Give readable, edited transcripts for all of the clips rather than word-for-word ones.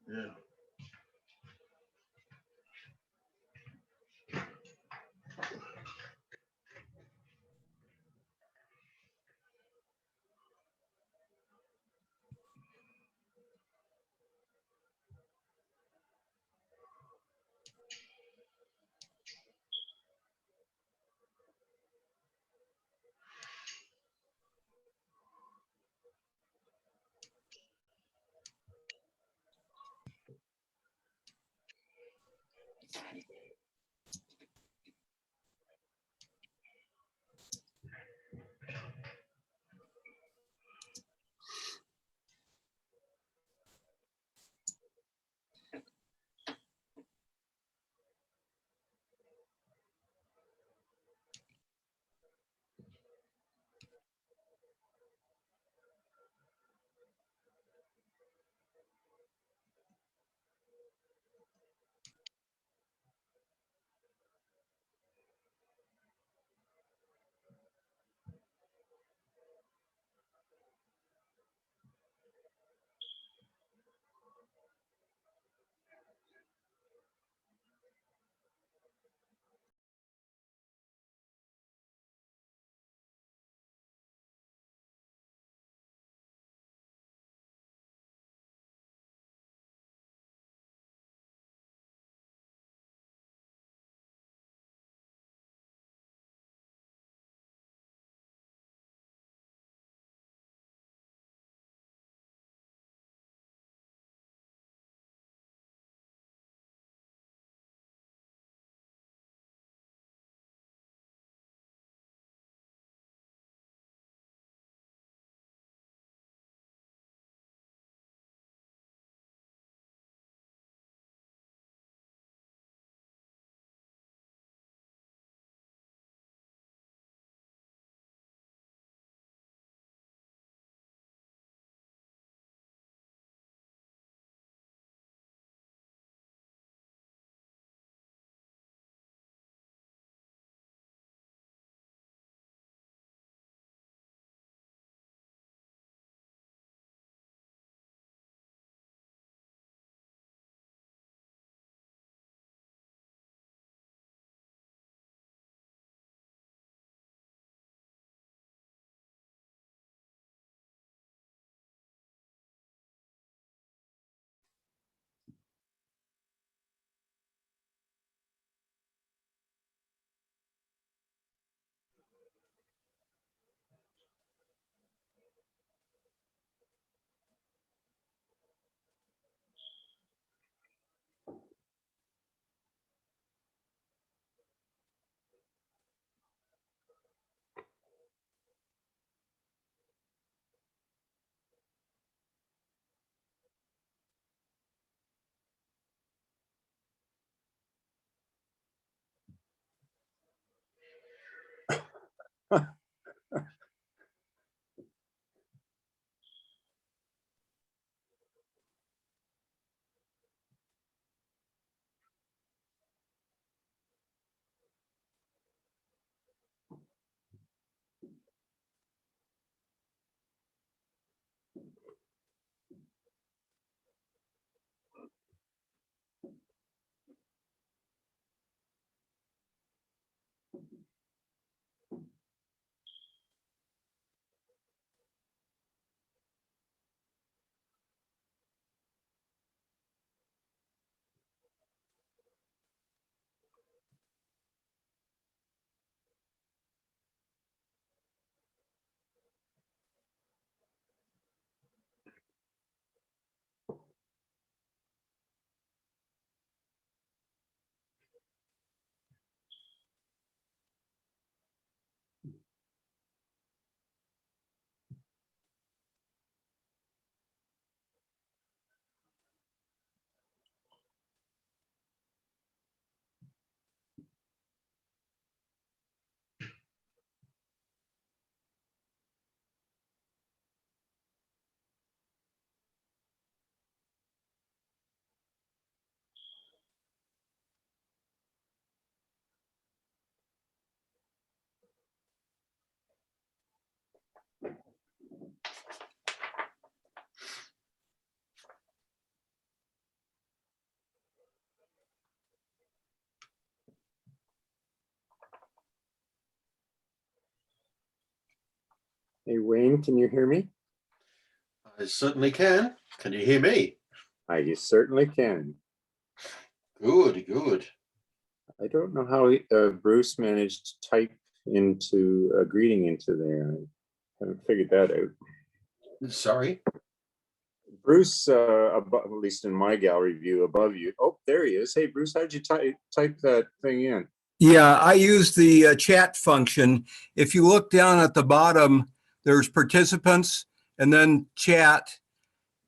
Yeah. Hey, Wayne, can you hear me? I certainly can. Can you hear me? I certainly can. Good, good. I don't know how Bruce managed to type into a greeting into there. I haven't figured that out. Sorry. Bruce, at least in my gallery view above you. Oh, there he is. Hey, Bruce, how'd you type that thing in? Yeah, I use the chat function. If you look down at the bottom, there's participants and then chat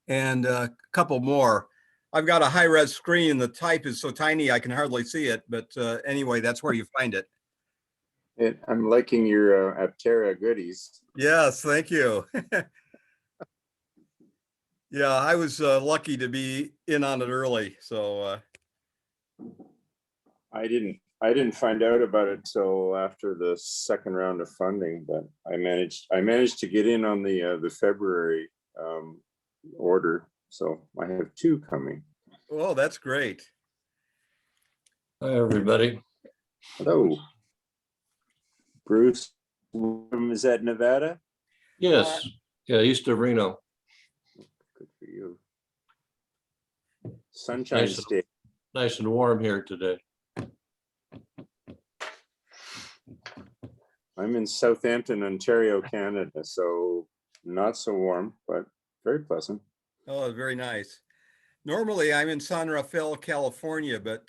and a couple more. I've got a high-res screen. The type is so tiny I can hardly see it. But anyway, that's where you find it. I'm liking your Aptera goodies. Yes, thank you. Yeah, I was lucky to be in on it early. So I didn't find out about it till after the second round of funding, but I managed to get in on the February order. So I have 2 coming. oh, that's great. Hi, everybody. Hello. Bruce, is that Nevada? Yes, yeah, east of Reno. Good for you. Sunshine Nice. State. Nice and warm here today. I'm in Southampton, Ontario, Canada, so not so warm, but very pleasant. Oh, very nice. Normally I'm in San Rafael, California, but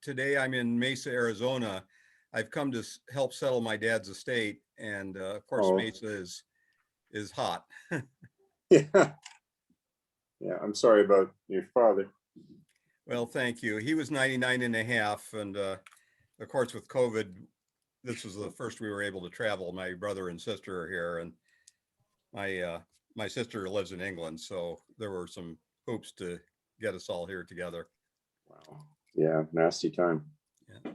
today I'm in Mesa, Arizona. I've come to help settle my dad's estate, and of course, Oh. Mesa is hot. Yeah. Yeah, I'm sorry about your father. Well, thank you. He was 99 and a half, and of course, with COVID, this was the first we were able to travel. My brother and sister are here, and my sister lives in England, so there were some hoops to get us all here together. Wow. Yeah, nasty time. Yeah.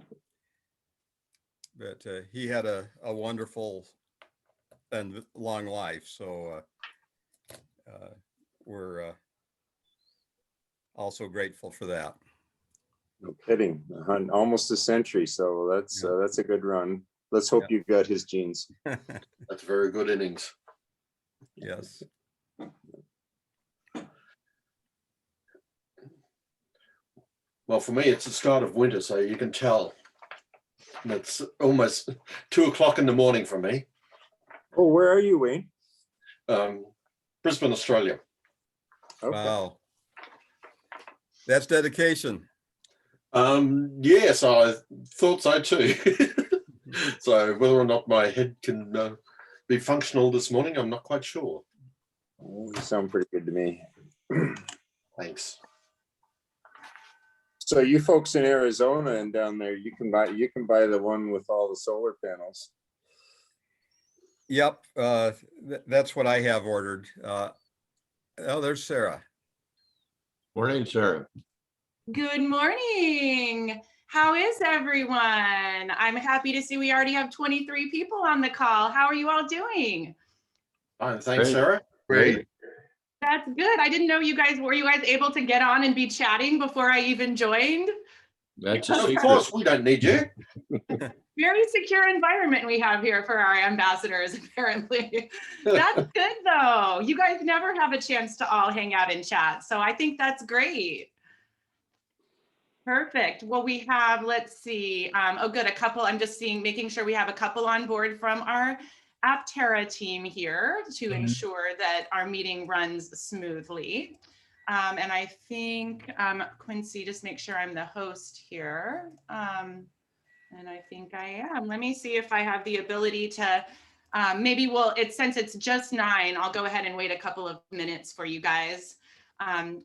But he had a wonderful and long life, so we're also grateful for that. No kidding. Almost a century, so that's a good run. Let's hope you've got his genes. That's very good innings. Yes. Well, for me, it's the start of winter, so you can tell. It's almost 2 o'clock in the morning for me. Oh, where are you, Wayne? Brisbane, Australia. Okay. Wow. That's dedication. Yes, I thought so too. So whether or not my head can be functional this morning, I'm not quite sure. Oh, you sound pretty good to me. Thanks. So you folks in Arizona and down there, you can buy the one with all the solar panels. Yep. That's what I have ordered. Oh, there's Sarah. Morning, Sarah. Good morning. How is everyone? I'm happy to see we already have 23 people on the call. How are you all doing? Fine, thanks, Great. Sarah. Great. That's good. I didn't know were you guys able to get on and be chatting before I even joined? That's a Of secret. course, we don't need you. Very secure environment we have here for our ambassadors, apparently. That's good though. You guys never have a chance to all hang out and chat. So I think that's great. Perfect. Well, we have, let's see. Oh, good. I'm just making sure we have a couple on board from our Aptera team here to ensure that our meeting runs smoothly. And I think, Quincy, just make sure I'm the host here. And I think I am. Let me see if I have the ability to, since it's just 9, I'll go ahead and wait a couple of minutes for you guys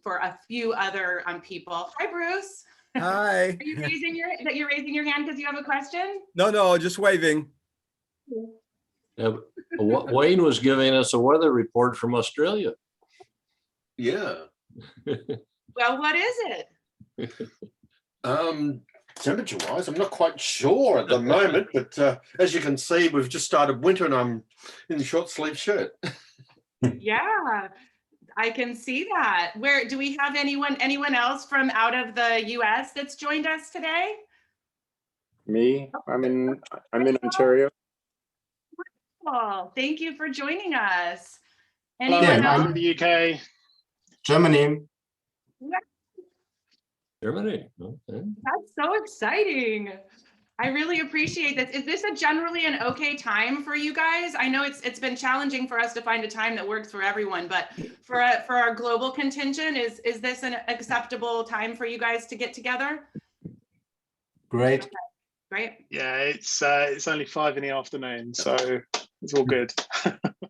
for a few other people. Hi, Bruce. Hi. Are you raising your hand because you have a question? No, just waving. Wayne was giving us a weather report from Australia. Yeah. Well, what is it? Temperature-wise, I'm not quite sure at the moment, but as you can see, we've just started winter and I'm in short sleeve shirt. Yeah, I can see that. Where do we have anyone else from out of the US that's joined us today? Me, I'm in Ontario. Well, thank you for joining us. Hello, Anyone I'm else? from the UK. Germany. Germany. Okay. That's so exciting. I really appreciate this. Is this a generally an okay time for you guys? I know it's been challenging for us to find a time that works for everyone, but for our global contingent, is this an acceptable time for you guys to get together? Great. Great. Yeah, it's only 5 in the afternoon, so it's all good.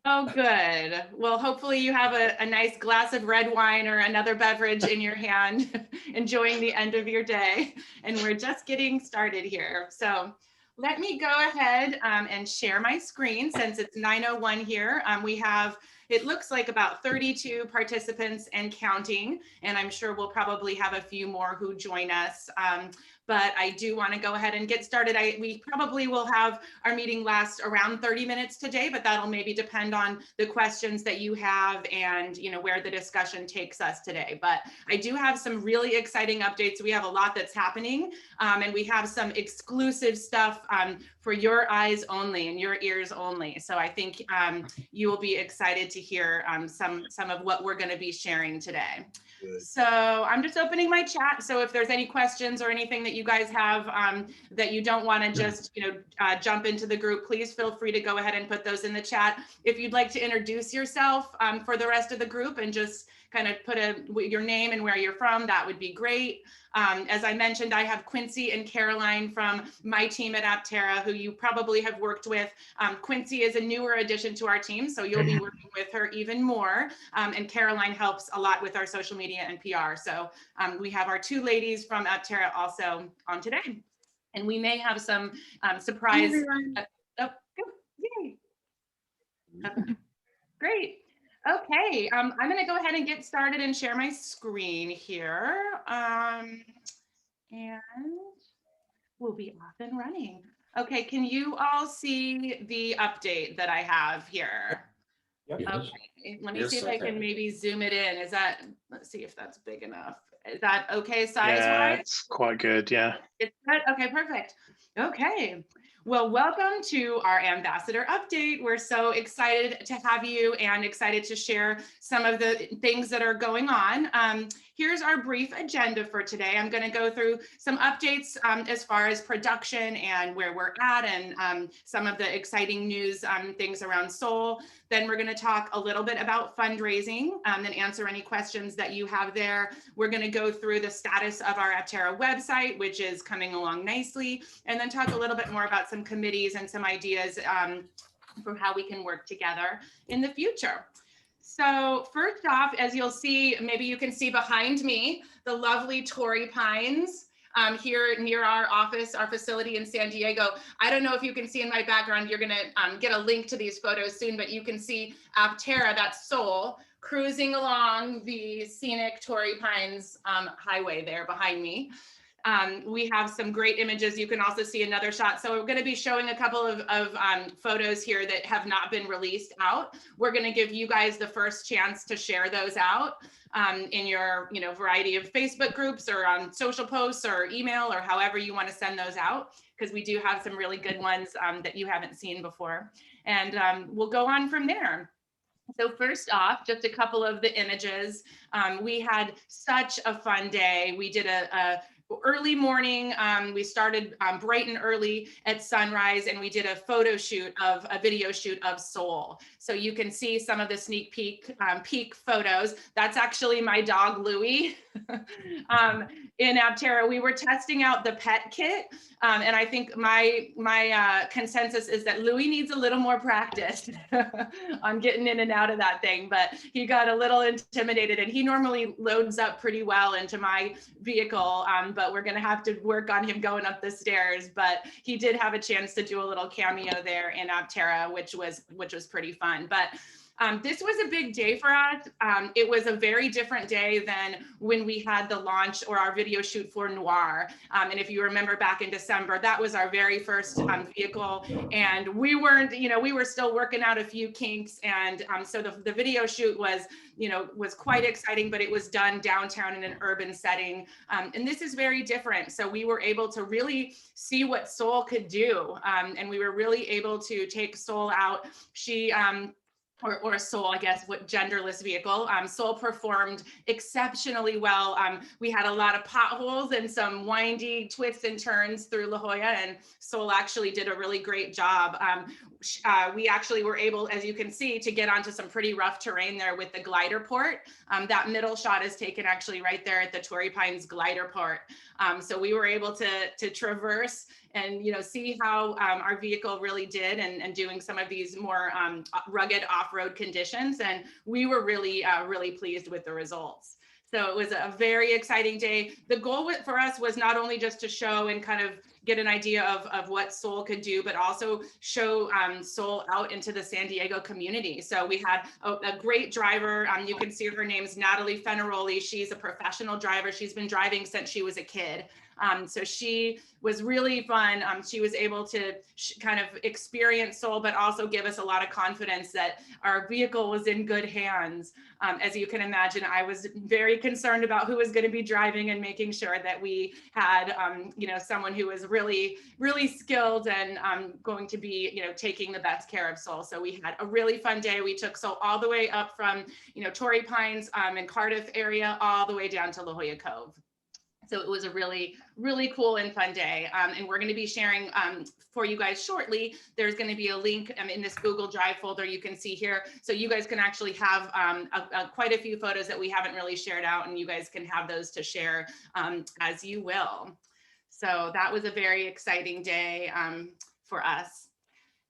Oh, good. Well, hopefully you have a nice glass of red wine or another beverage in your hand, enjoying the end of your day. And we're just getting started here. So let me go ahead and share my screen since it's 9:01 here. We have, it looks like about 32 participants and counting, and I'm sure we'll probably have a few more who join us. But I do want to go ahead and get started. We probably will have our meeting last around 30 minutes today, but that'll maybe depend on the questions that you have and where the discussion takes us today. But I do have some really exciting updates. We have a lot that's happening, and we have some exclusive stuff for your eyes only and your ears only. So I think you will be excited to hear some of what we're going to be sharing today. Good. So I'm just opening my chat. So if there's any questions or anything that you guys have that you don't want to just jump into the group, please feel free to go ahead and put those in the chat. If you'd like to introduce yourself for the rest of the group and just kind of put your name and where you're from, that would be great. As I mentioned, I have Quincy and Caroline from my team at Aptera, who you probably have worked with. Quincy is a newer addition to our team, so you'll be working with her even more. And Caroline helps a lot with our social media and PR. So we have our two ladies from Aptera also on today. And we may have some surprise. Yay. Great. Okay, I'm going to go ahead and get started and share my screen here. And we'll be off and running. Okay, can you all see the update that I have here? Yep. Okay, let me see if I can maybe zoom it in. Let's see if that's big enough. Is that okay size-wise? Yeah, it's quite good, yeah. It's good? Okay, perfect. Okay. Well, welcome to our ambassador update. We're so excited to have you and excited to share some of the things that are going on. Here's our brief agenda for today. I'm going to go through some updates as far as production and where we're at and some of the exciting news things around Soul. Then we're going to talk a little bit about fundraising and answer any questions that you have there. We're going to go through the status of our Aptera website, which is coming along nicely, and then talk a little bit more about some committees and some ideas for how we can work together in the future. So first off, as you'll see, maybe you can see behind me, the lovely Torrey Pines. Here near our office, our facility in San Diego. I don't know if you can see in my background, you're gonna get a link to these photos soon, but you can see Aptera, that's Soul, cruising along the scenic Torrey Pines highway there behind me. We have some great images. You can also see another shot. So we're going to be showing a couple of photos here that have not been released out. We're going to give you guys the first chance to share those out in your variety of Facebook groups or on social posts or email or however you want to send those out, because we do have some really good ones that you haven't seen before. And we'll go on from there. So first off, just a couple of the images. We had such a fun day. We did a early morning. We started bright and early at sunrise, and we did a video shoot of Soul. So you can see some of the sneak peek photos. That's actually my dog, Louie. In Aptera, we were testing out the pet kit. And I think my consensus is that Louie needs a little more practice on getting in and out of that thing, but he got a little intimidated, and he normally loads up pretty well into my vehicle, but we're gonna have to work on him going up the stairs. But he did have a chance to do a little cameo there in Aptera, which was pretty fun. But This was a big day for us. It was a very different day than when we had the launch or our video shoot for Noir. And if you remember back in December, that was our very first vehicle. And we weren't, we were still working out a few kinks. And so the video shoot was, was quite exciting, but it was done downtown in an urban setting. And this is very different. So we were able to really see what Soul could do. And we were really able to take Soul out. She, or Soul, I guess, what genderless vehicle. Soul performed exceptionally well. We had a lot of potholes and some windy twists and turns through La Jolla, and Soul actually did a really great job. We actually were able, as you can see, to get onto some pretty rough terrain there with the glider port. That middle shot is taken actually right there at the Torrey Pines glider port. So we were able to traverse and see how our vehicle really did and doing some of these more rugged off-road conditions. And we were really, really pleased with the results. So it was a very exciting day. The goal for us was not only just to show and kind of get an idea of what Soul could do, but also show Soul out into the San Diego community. So we had a great driver. You can see her name's Natalie Fenaroli. She's a professional driver. She's been driving since she was a kid. So she was really fun. She was able to kind of experience Soul, but also give us a lot of confidence that our vehicle was in good hands. As you can imagine, I was very concerned about who was going to be driving and making sure that we had, someone who was really, really skilled and going to be, taking the best care of Soul. So we had a really fun day. We took Soul all the way up from, Torrey Pines and Cardiff area, all the way down to La Jolla Cove. So it was a really, really cool and fun day. And we're going to be sharing for you guys shortly. There's going to be a link in this Google Drive folder you can see here. So you guys can actually have quite a few photos that we haven't really shared out, and you guys can have those to share as you will. So that was a very exciting day for us.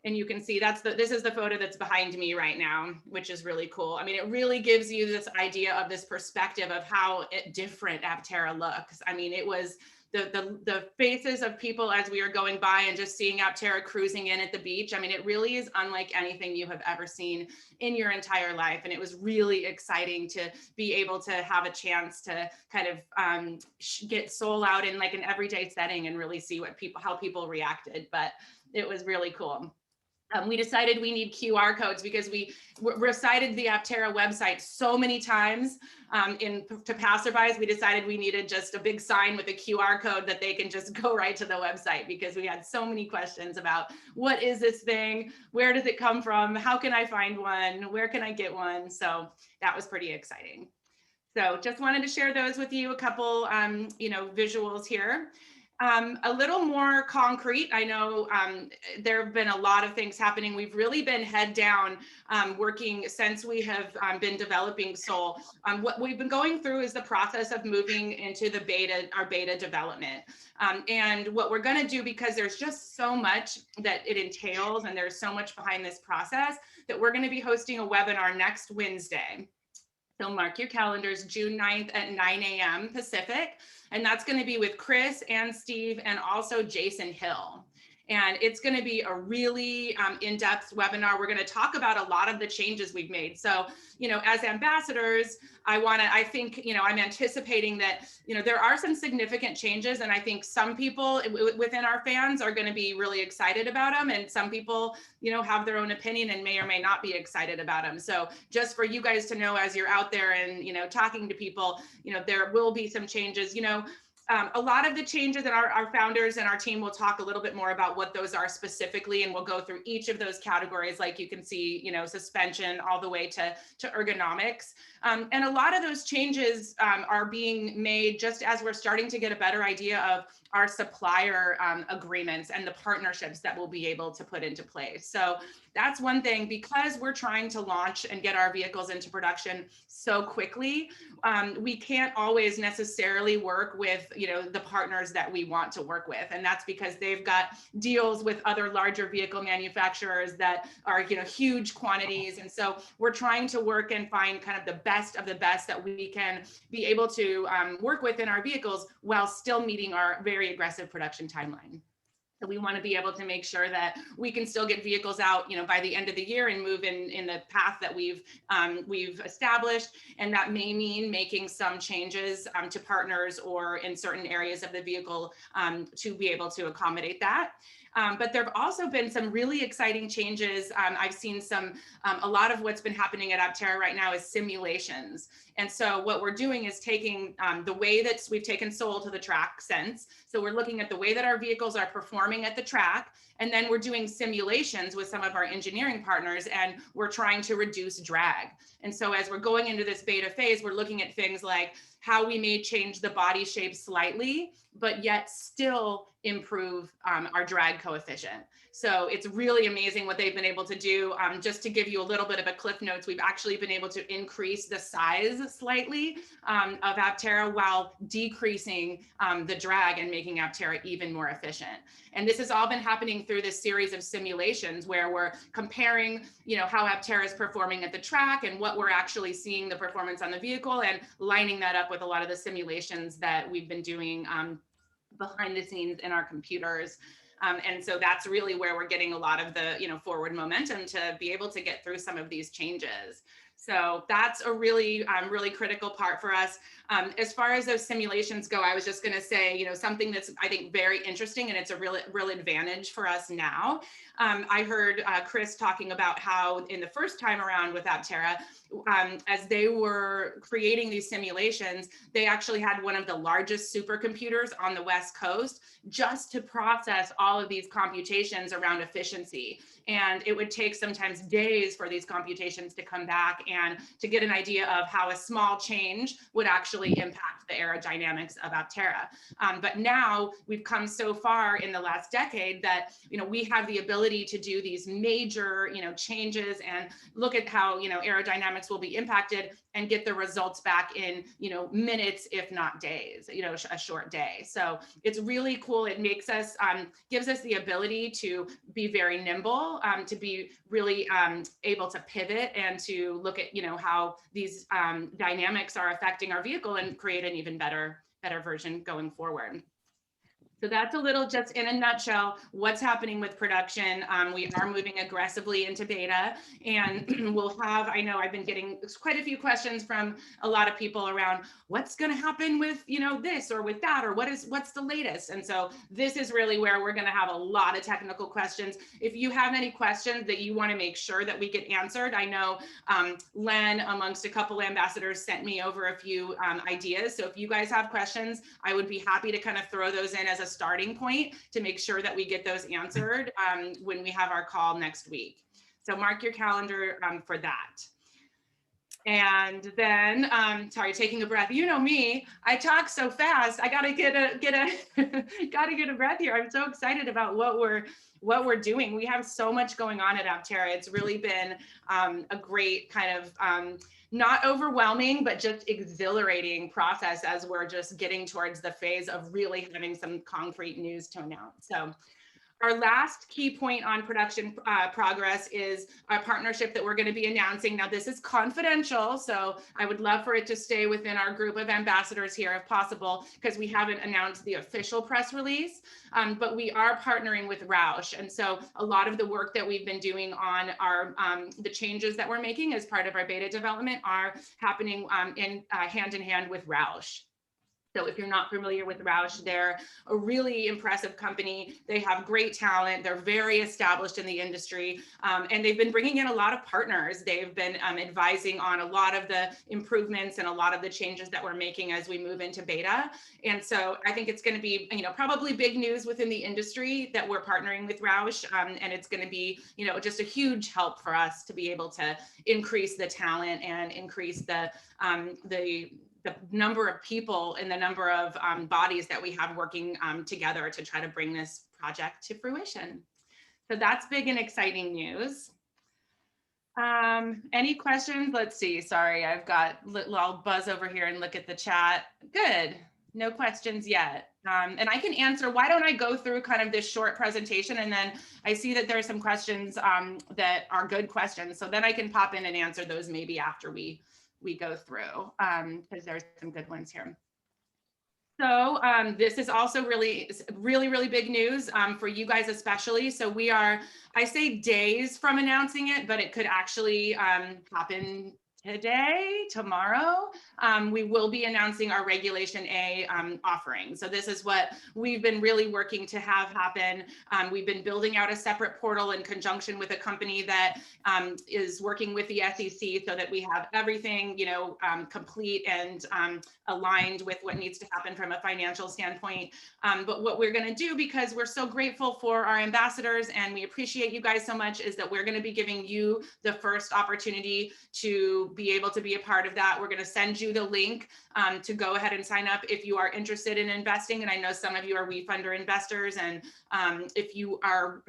And you can see this is the photo that's behind me right now, which is really cool. I mean, it really gives you this idea of this perspective of how different Aptera looks. I mean, it was the faces of people as we were going by and just seeing Aptera cruising in at the beach. I mean, it really is unlike anything you have ever seen in your entire life. And it was really exciting to be able to have a chance to kind of get Soul out in like an everyday setting and really see how people reacted. But it was really cool. We decided we need QR codes because we recited the Aptera website so many times to passerbys. We decided we needed just a big sign with a QR code that they can just go right to the website, because we had so many questions about what is this thing? Where does it come from? How can I find one? Where can I get one? So that was pretty exciting. So just wanted to share those with you, a couple visuals here. A little more concrete. I know there have been a lot of things happening. We've really been head down working since we have been developing Soul. What we've been going through is the process of moving into our beta development. And what we're going to do, because there's just so much that it entails and there's so much behind this process, that we're going to be hosting a webinar next Wednesday. So mark your calendars, June 9th at 9 a.m. Pacific. And that's going to be with Chris and Steve and also Jason Hill. And it's going to be a really in-depth webinar. We're going to talk about a lot of the changes we've made. So, as ambassadors, I think, I'm anticipating that, there are some significant changes. And I think some people within our fans are going to be really excited about them. And some people, have their own opinion and may or may not be excited about them. So just for you guys to know, as you're out there and, talking to people, there will be some changes, a lot of the changes that our founders and our team will talk a little bit more about what those are specifically, and we'll go through each of those categories, like you can see, suspension all the way to ergonomics. And a lot of those changes are being made just as we're starting to get a better idea of our supplier agreements and the partnerships that we'll be able to put into place. So that's one thing, because we're trying to launch and get our vehicles into production so quickly. We can't always necessarily work with, the partners that we want to work with. And that's because they've got deals with other larger vehicle manufacturers that are, huge quantities. And so we're trying to work and find kind of the best of the best that we can be able to work with in our vehicles while still meeting our very aggressive production timeline. So we want to be able to make sure that we can still get vehicles out, by the end of the year and move in the path that we've established. And that may mean making some changes to partners or in certain areas of the vehicle to be able to accommodate that. But there have also been some really exciting changes. I've seen a lot of what's been happening at Aptera right now is simulations. And so what we're doing is taking the way that we've taken Soul to the track sense. So we're looking at the way that our vehicles are performing at the track, and then we're doing simulations with some of our engineering partners, and we're trying to reduce drag. And so as we're going into this beta phase, we're looking at things like how we may change the body shape slightly, but yet still improve our drag coefficient. So it's really amazing what they've been able to do. Just to give you a little bit of a cliff notes, we've actually been able to increase the size slightly of Aptera while decreasing the drag and making Aptera even more efficient. And this has all been happening through this series of simulations where we're comparing, how Aptera is performing at the track and what we're actually seeing the performance on the vehicle, and lining that up with a lot of the simulations that we've been doing behind the scenes in our computers. And so that's really where we're getting a lot of the, forward momentum to be able to get through some of these changes. So that's a really, really critical part for us. As far as those simulations go, I was just going to say, something that's, I think, very interesting, and it's a real advantage for us now. I heard Chris talking about how in the first time around with Aptera, as they were creating these simulations, they actually had one of the largest supercomputers on the West Coast just to process all of these computations around efficiency. And it would take sometimes days for these computations to come back and to get an idea of how a small change would actually impact the aerodynamics of Aptera. But now we've come so far in the last decade that, we have the ability to do these major, changes and look at how, aerodynamics will be impacted and get the results back in, minutes, if not days, a short day. So it's really cool. It makes us, gives us the ability to be very nimble, to be really able to pivot and to look at, how these dynamics are affecting our vehicle and create an even better version going forward. So that's a little, just in a nutshell, what's happening with production. We are moving aggressively into beta, and we'll have, I know I've been getting quite a few questions from a lot of people around what's going to happen with, this or with that, or what's the latest. And so this is really where we're going to have a lot of technical questions. If you have any questions that you want to make sure that we get answered, I know Len, amongst a couple ambassadors, sent me over a few ideas. So if you guys have questions, I would be happy to kind of throw those in as a starting point to make sure that we get those answered when we have our call next week. So mark your calendar for that. And then, sorry, taking a breath. You know me, I talk so fast. I gotta get a breath here. I'm so excited about what we're doing. We have so much going on at Aptera. It's really been a great kind of not overwhelming, but just exhilarating process as we're just getting towards the phase of really having some concrete news to announce. So our last key point on production progress is a partnership that we're going to be announcing. Now, this is confidential, so I would love for it to stay within our group of ambassadors here if possible, because we haven't announced the official press release, but we are partnering with Roush. And so a lot of the work that we've been doing on our the changes that we're making as part of our beta development are happening hand in hand with Roush. So if you're not familiar with Roush, they're a really impressive company. They have great talent. They're very established in the industry, and they've been bringing in a lot of partners. They've been advising on a lot of the improvements and a lot of the changes that we're making as we move into beta. And so I think it's going to be, probably big news within the industry that we're partnering with Roush, and it's going to be, just a huge help for us to be able to increase the talent and increase the number of people and the number of bodies that we have working together to try to bring this project to fruition. So that's big and exciting news. Any questions? Let's see. Sorry, I'll buzz over here and look at the chat. Good. No questions yet. And I can answer. Why don't I go through kind of this short presentation, and then I see that there are some questions that are good questions. So then I can pop in and answer those maybe after we go through, because there's some good ones here. So this is also really, really big news for you guys especially. So we are, I say days from announcing it, but it could actually happen today, tomorrow. We will be announcing our Regulation A offering. So this is what we've been really working to have happen. We've been building out a separate portal in conjunction with a company that is working with the SEC so that we have everything, complete and aligned with what needs to happen from a financial standpoint. But what we're going to do, because we're so grateful for our ambassadors and we appreciate you guys so much, is that we're going to be giving you the first opportunity to be able to be a part of that. We're going to send you the link to go ahead and sign up if you are interested in investing. And I know some of you are WeFunder investors, and if you are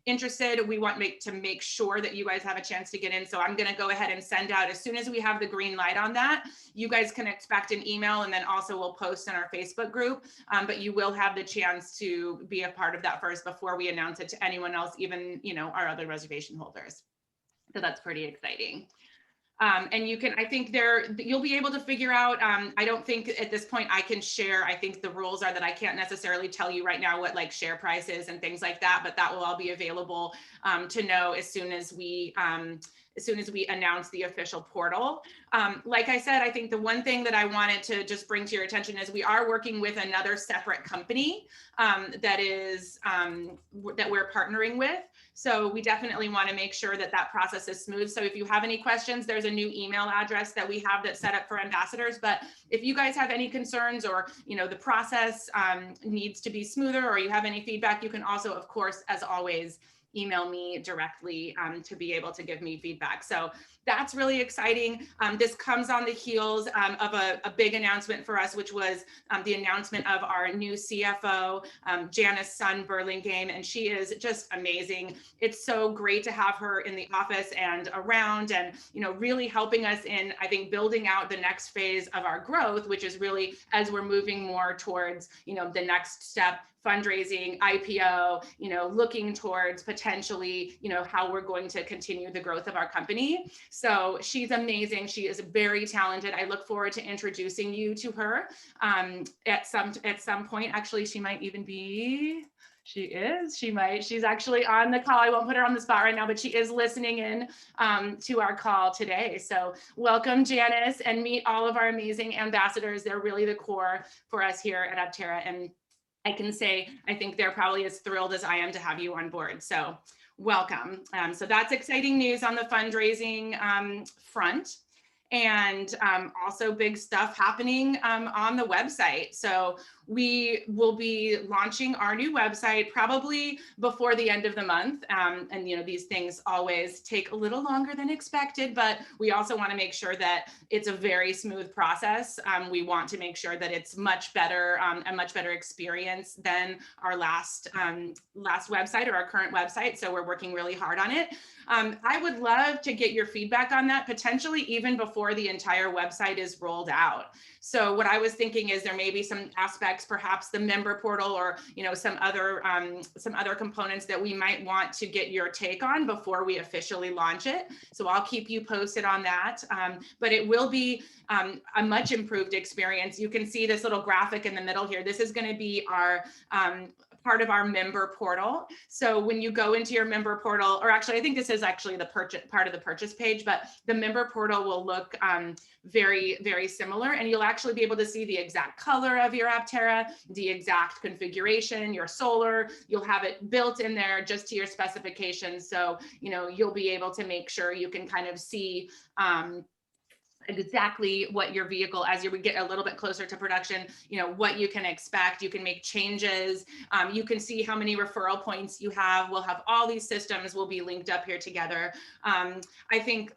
interested, we want to make sure that you guys have a chance to get in. So I'm going to go ahead and send out, as soon as we have the green light on that, you guys can expect an email, and then also we'll post in our Facebook group. But you will have the chance to be a part of that first before we announce it to anyone else, even, our other reservation holders. So that's pretty exciting. And you can, I think you'll be able to figure out, I don't think at this point I can share, I think the rules are that I can't necessarily tell you right now what like share price is and things like that, but that will all be available to know as soon as we announce the official portal. Like I said, I think the one thing that I wanted to just bring to your attention is we are working with another separate company that we're partnering with. So we definitely want to make sure that that process is smooth. So if you have any questions, there's a new email address that we have that's set up for ambassadors. But if you guys have any concerns, or the process needs to be smoother, or you have any feedback, you can also, of course, as always, email me directly to be able to give me feedback. So that's really exciting. This comes on the heels of a big announcement for us, which was the announcement of our new CFO, Janice Sun Burlingame, and she is just amazing. It's so great to have her in the office and around, and really helping us in, I think, building out the next phase of our growth, which is really as we're moving more towards the next step, fundraising, IPO, looking towards potentially, how we're going to continue the growth of our company. So she's amazing. She is very talented. I look forward to introducing you to her at some point. Actually, she might even be, she's actually on the call. I won't put her on the spot right now, but she is listening in to our call today. So welcome, Janice, and meet all of our amazing ambassadors. They're really the core for us here at Aptera. And I can say, I think they're probably as thrilled as I am to have you on board. So welcome. So that's exciting news on the fundraising front. And also big stuff happening on the website. So we will be launching our new website probably before the end of the month. And these things always take a little longer than expected, but we also want to make sure that it's a very smooth process. We want to make sure that it's much better, a much better experience than our last website or our current website. So we're working really hard on it. I would love to get your feedback on that, potentially even before the entire website is rolled out. So what I was thinking is there may be some aspects, perhaps the member portal, or some other components that we might want to get your take on before we officially launch it. So I'll keep you posted on that. But it will be a much improved experience. You can see this little graphic in the middle here. This is going to be our part of our member portal. So when you go into your member portal, or actually, I think this is actually the part of the purchase page, but the member portal will look very, very similar, and you'll actually be able to see the exact color of your Aptera, the exact configuration, your solar. You'll have it built in there just to your specifications. So, you'll be able to make sure you can kind of see exactly what your vehicle, as you would get a little bit closer to production, what you can expect. You can make changes. You can see how many referral points you have. We'll have all these systems will be linked up here together. I think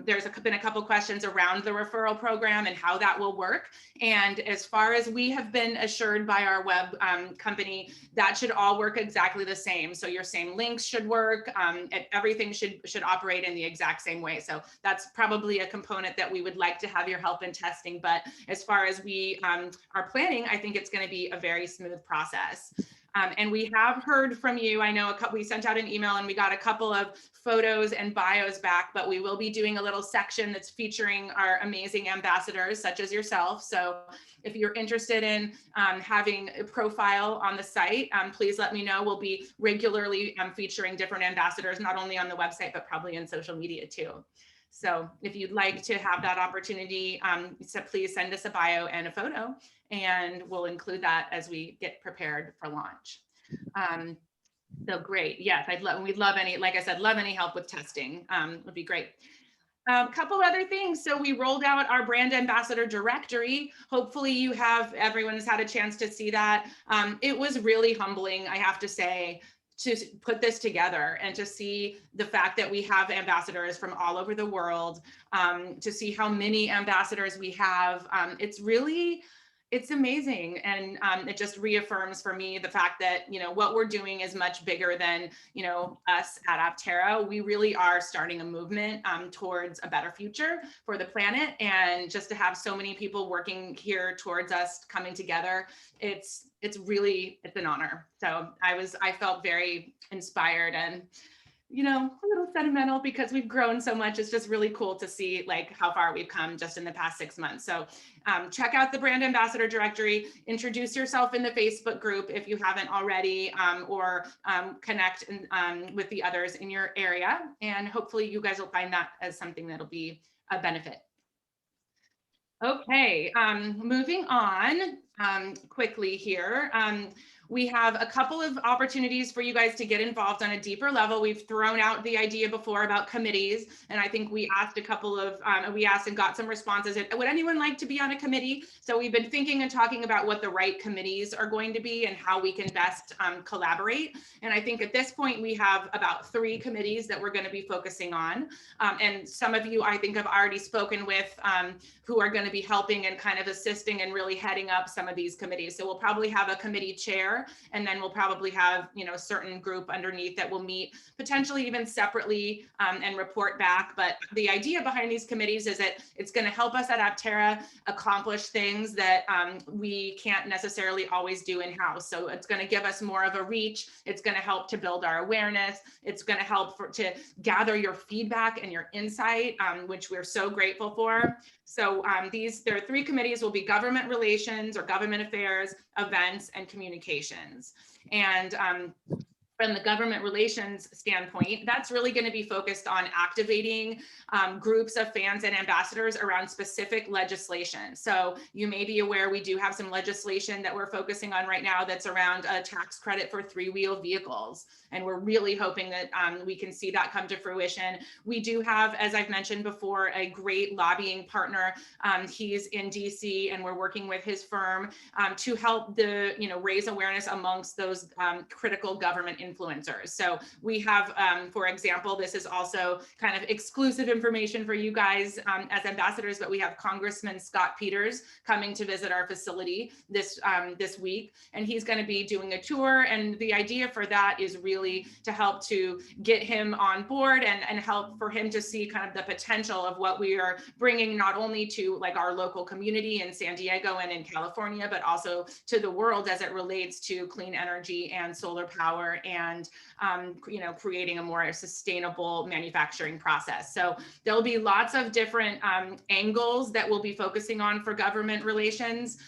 there's been a couple questions around the referral program and how that will work. And as far as we have been assured by our web company, that should all work exactly the same. So your same links should work, and everything should operate in the exact same way. So that's probably a component that we would like to have your help in testing. But as far as we are planning, I think it's going to be a very smooth process. And we have heard from you. I know we sent out an email and we got a couple of photos and bios back, but we will be doing a little section that's featuring our amazing ambassadors such as yourself. So if you're interested in having a profile on the site, please let me know. We'll be regularly featuring different ambassadors, not only on the website, but probably in social media too. So if you'd like to have that opportunity, so please send us a bio and a photo, and we'll include that as we get prepared for launch. So great. Yes, we'd love any, like I said, love any help with testing. Would be great. A couple other things. So we rolled out our brand ambassador directory. Hopefully everyone's had a chance to see that. It was really humbling, I have to say, to put this together and to see the fact that we have ambassadors from all over the world, to see how many ambassadors we have. It's amazing. And it just reaffirms for me the fact that, what we're doing is much bigger than, us at Aptera. We really are starting a movement towards a better future for the planet. And just to have so many people working here towards us coming together, it's an honor. So I felt very inspired and, a little sentimental because we've grown so much. It's just really cool to see like how far we've come just in the past 6 months. So check out the brand ambassador directory, introduce yourself in the Facebook group if you haven't already, or connect with the others in your area. And hopefully you guys will find that as something that'll be a benefit. Okay, moving on quickly here. We have a couple of opportunities for you guys to get involved on a deeper level. We've thrown out the idea before about committees, and I think we asked and got some responses. Would anyone like to be on a committee? So we've been thinking and talking about what the right committees are going to be and how we can best collaborate. And I think at this point, we have about 3 committees that we're going to be focusing on. And some of you, I think, have already spoken with who are going to be helping and kind of assisting and really heading up some of these committees. So we'll probably have a committee chair, and then we'll probably have, a certain group underneath that will meet potentially even separately and report back. But the idea behind these committees is that it's going to help us at Aptera accomplish things that we can't necessarily always do in-house. So it's going to give us more of a reach. It's going to help to build our awareness. It's going to help to gather your feedback and your insight, which we're so grateful for. So there are 3 committees. Will be government relations or government affairs, events, and communications. And from the government relations standpoint, that's really going to be focused on activating groups of fans and ambassadors around specific legislation. So you may be aware we do have some legislation that we're focusing on right now that's around a tax credit for 3-wheel vehicles. And we're really hoping that we can see that come to fruition. We do have, as I've mentioned before, a great lobbying partner. He's in DC, and we're working with his firm to help raise awareness amongst those critical government influencers. So we have, for example, this is also kind of exclusive information for you guys as ambassadors, but we have Congressman Scott Peters coming to visit our facility this week, and he's going to be doing a tour. And the idea for that is really to help to get him on board and help for him to see kind of the potential of what we are bringing, not only to like our local community in San Diego and in California, but also to the world as it relates to clean energy and solar power and creating a more sustainable manufacturing process. So there'll be lots of different angles that we'll be focusing on for government relations.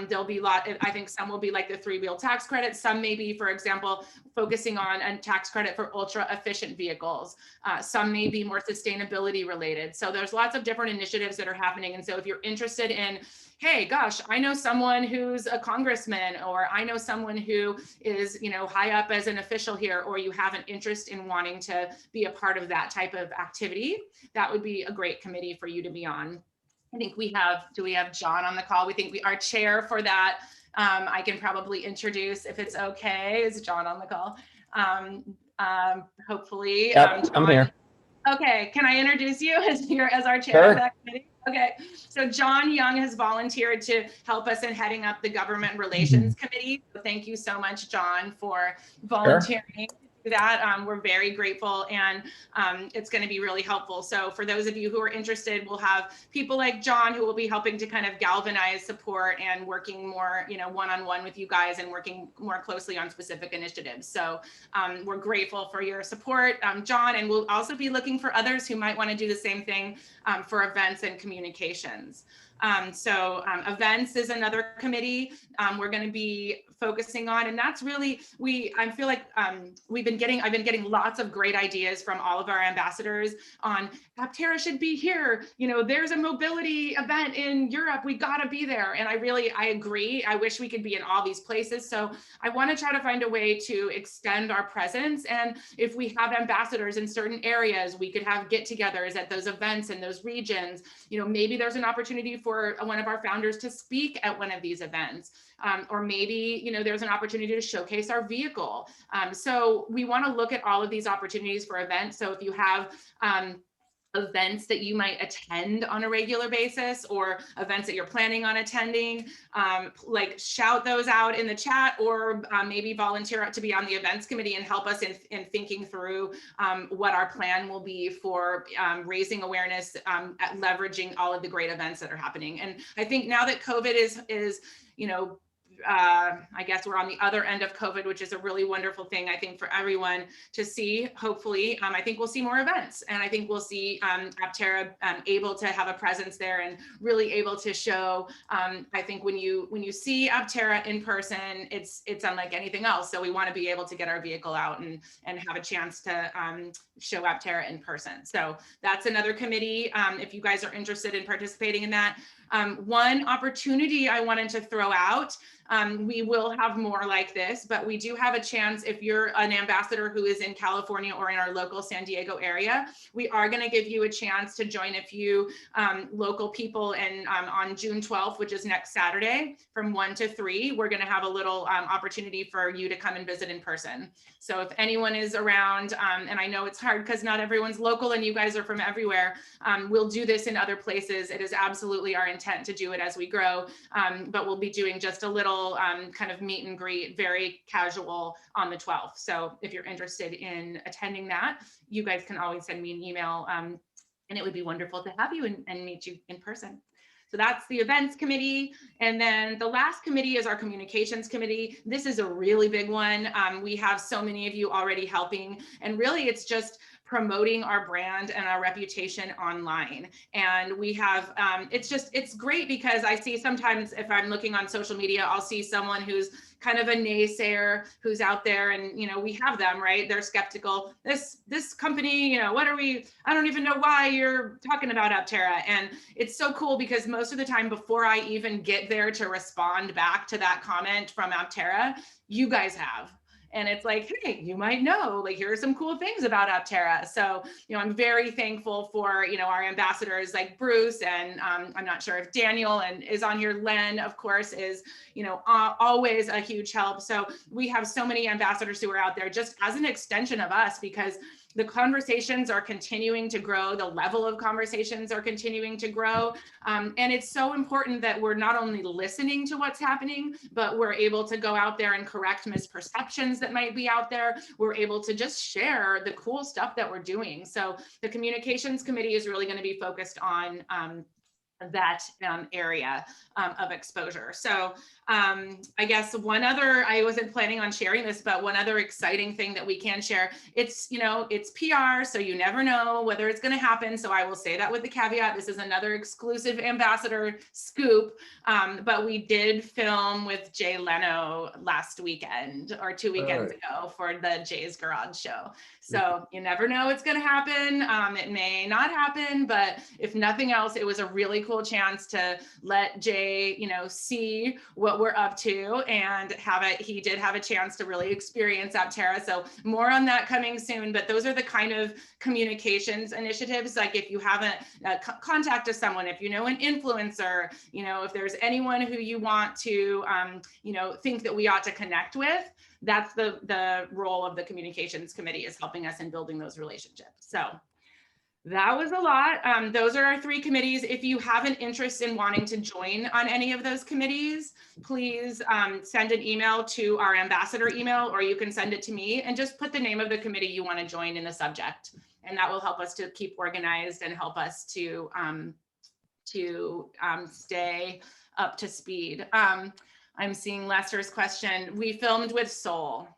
There'll be I think some will be like the 3-wheel tax credit. Some may be, for example, focusing on a tax credit for ultra efficient vehicles. Some may be more sustainability related. So there's lots of different initiatives that are happening. And so if you're interested in, hey, gosh, I know someone who's a congressman, or I know someone who is, high up as an official here, or you have an interest in wanting to be a part of that type of activity, that would be a great committee for you to be on. I think do we have John on the call? We think our chair for that, I can probably introduce, if it's okay, is John on the call? Hopefully. Yep, I'm here. Okay, can I introduce you as our chair of that committee? Okay, so John Young has volunteered to help us in heading up the government relations committee. So thank you so much, John, for volunteering that. We're very grateful, and it's going to be really helpful. So for those of you who are interested, we'll have people like John who will be helping to kind of galvanize support and working more, one-on-one with you guys and working more closely on specific initiatives. So we're grateful for your support, John, and we'll also be looking for others who might want to do the same thing for events and communications. Events is another committee we're going to be focusing on, and that's really, I feel like I've been getting lots of great ideas from all of our ambassadors on Aptera should be here. There's a mobility event in Europe, we got to be there. And I agree. I wish we could be in all these places. So I want to try to find a way to extend our presence. And if we have ambassadors in certain areas, we could have get-togethers at those events in those regions. Maybe there's an opportunity for one of our founders to speak at one of these events. Or maybe, there's an opportunity to showcase our vehicle. So we want to look at all of these opportunities for events. So if you have events that you might attend on a regular basis, or events that you're planning on attending, shout those out in the chat, or maybe volunteer to be on the events committee and help us in thinking through what our plan will be for raising awareness, at leveraging all of the great events that are happening. And I think now that COVID is I guess we're on the other end of COVID, which is a really wonderful thing, I think, for everyone to see. Hopefully, I think we'll see more events, and I think we'll see Aptera able to have a presence there and really able to show. I think when you see Aptera in person, it's unlike anything else. So we want to be able to get our vehicle out and have a chance to show Aptera in person. So that's another committee. If you guys are interested in participating in that. One opportunity I wanted to throw out, we will have more like this, but we do have a chance if you're an ambassador who is in California or in our local San Diego area, we are going to give you a chance to join a few local people. And on June 12th, which is next Saturday from 1 to 3, we're going to have a little opportunity for you to come and visit in person. So if anyone is around, and I know it's hard because not everyone's local and you guys are from everywhere, we'll do this in other places. It is absolutely our intent to do it as we grow, but we'll be doing just a little kind of meet and greet, very casual, on the 12th. So if you're interested in attending that, you guys can always send me an email, and it would be wonderful to have you and meet you in person. So that's the events committee. And then the last committee is our communications committee. This is a really big one. We have so many of you already helping, and really it's just promoting our brand and our reputation online. And we have, it's great because I see sometimes if I'm looking on social media, I'll see someone who's kind of a naysayer who's out there, and we have them, right? They're skeptical. This company, I don't even know why you're talking about Aptera. And it's so cool because most of the time before I even get there to respond back to that comment from Aptera, you guys have. And it's like, hey, you might know, here are some cool things about Aptera. So, I'm very thankful for, our ambassadors like Bruce, and I'm not sure if Daniel is on here. Len, of course, is, always a huge help. So we have so many ambassadors who are out there just as an extension of us, because the conversations are continuing to grow. The level of conversations are continuing to grow. And it's so important that we're not only listening to what's happening, but we're able to go out there and correct misperceptions that might be out there. We're able to just share the cool stuff that we're doing. So the communications committee is really going to be focused on that area of exposure. So I guess one other, I wasn't planning on sharing this, but one other exciting thing that we can share, it's PR, so you never know whether it's going to happen. So I will say that with the caveat, this is another exclusive ambassador scoop, but we did film with Jay Leno last weekend or 2 weekends ago for the Jay's Garage show. So you never know it's going to happen. It may not happen, but if nothing else, it was a really cool chance to let Jay, see what we're up to, and he did have a chance to really experience Aptera. So more on that coming soon, but those are the kind of communications initiatives. Like if you haven't contacted someone, if you know an influencer, if there's anyone who you want to, think that we ought to connect with, that's the role of the communications committee, is helping us in building those relationships. So That was a lot. Those are our 3 committees. If you have an interest in wanting to join on any of those committees, please send an email to our ambassador email, or you can send it to me and just put the name of the committee you want to join in the subject. And that will help us to keep organized and help us to stay up to speed. I'm seeing Lester's question. We filmed with Soul.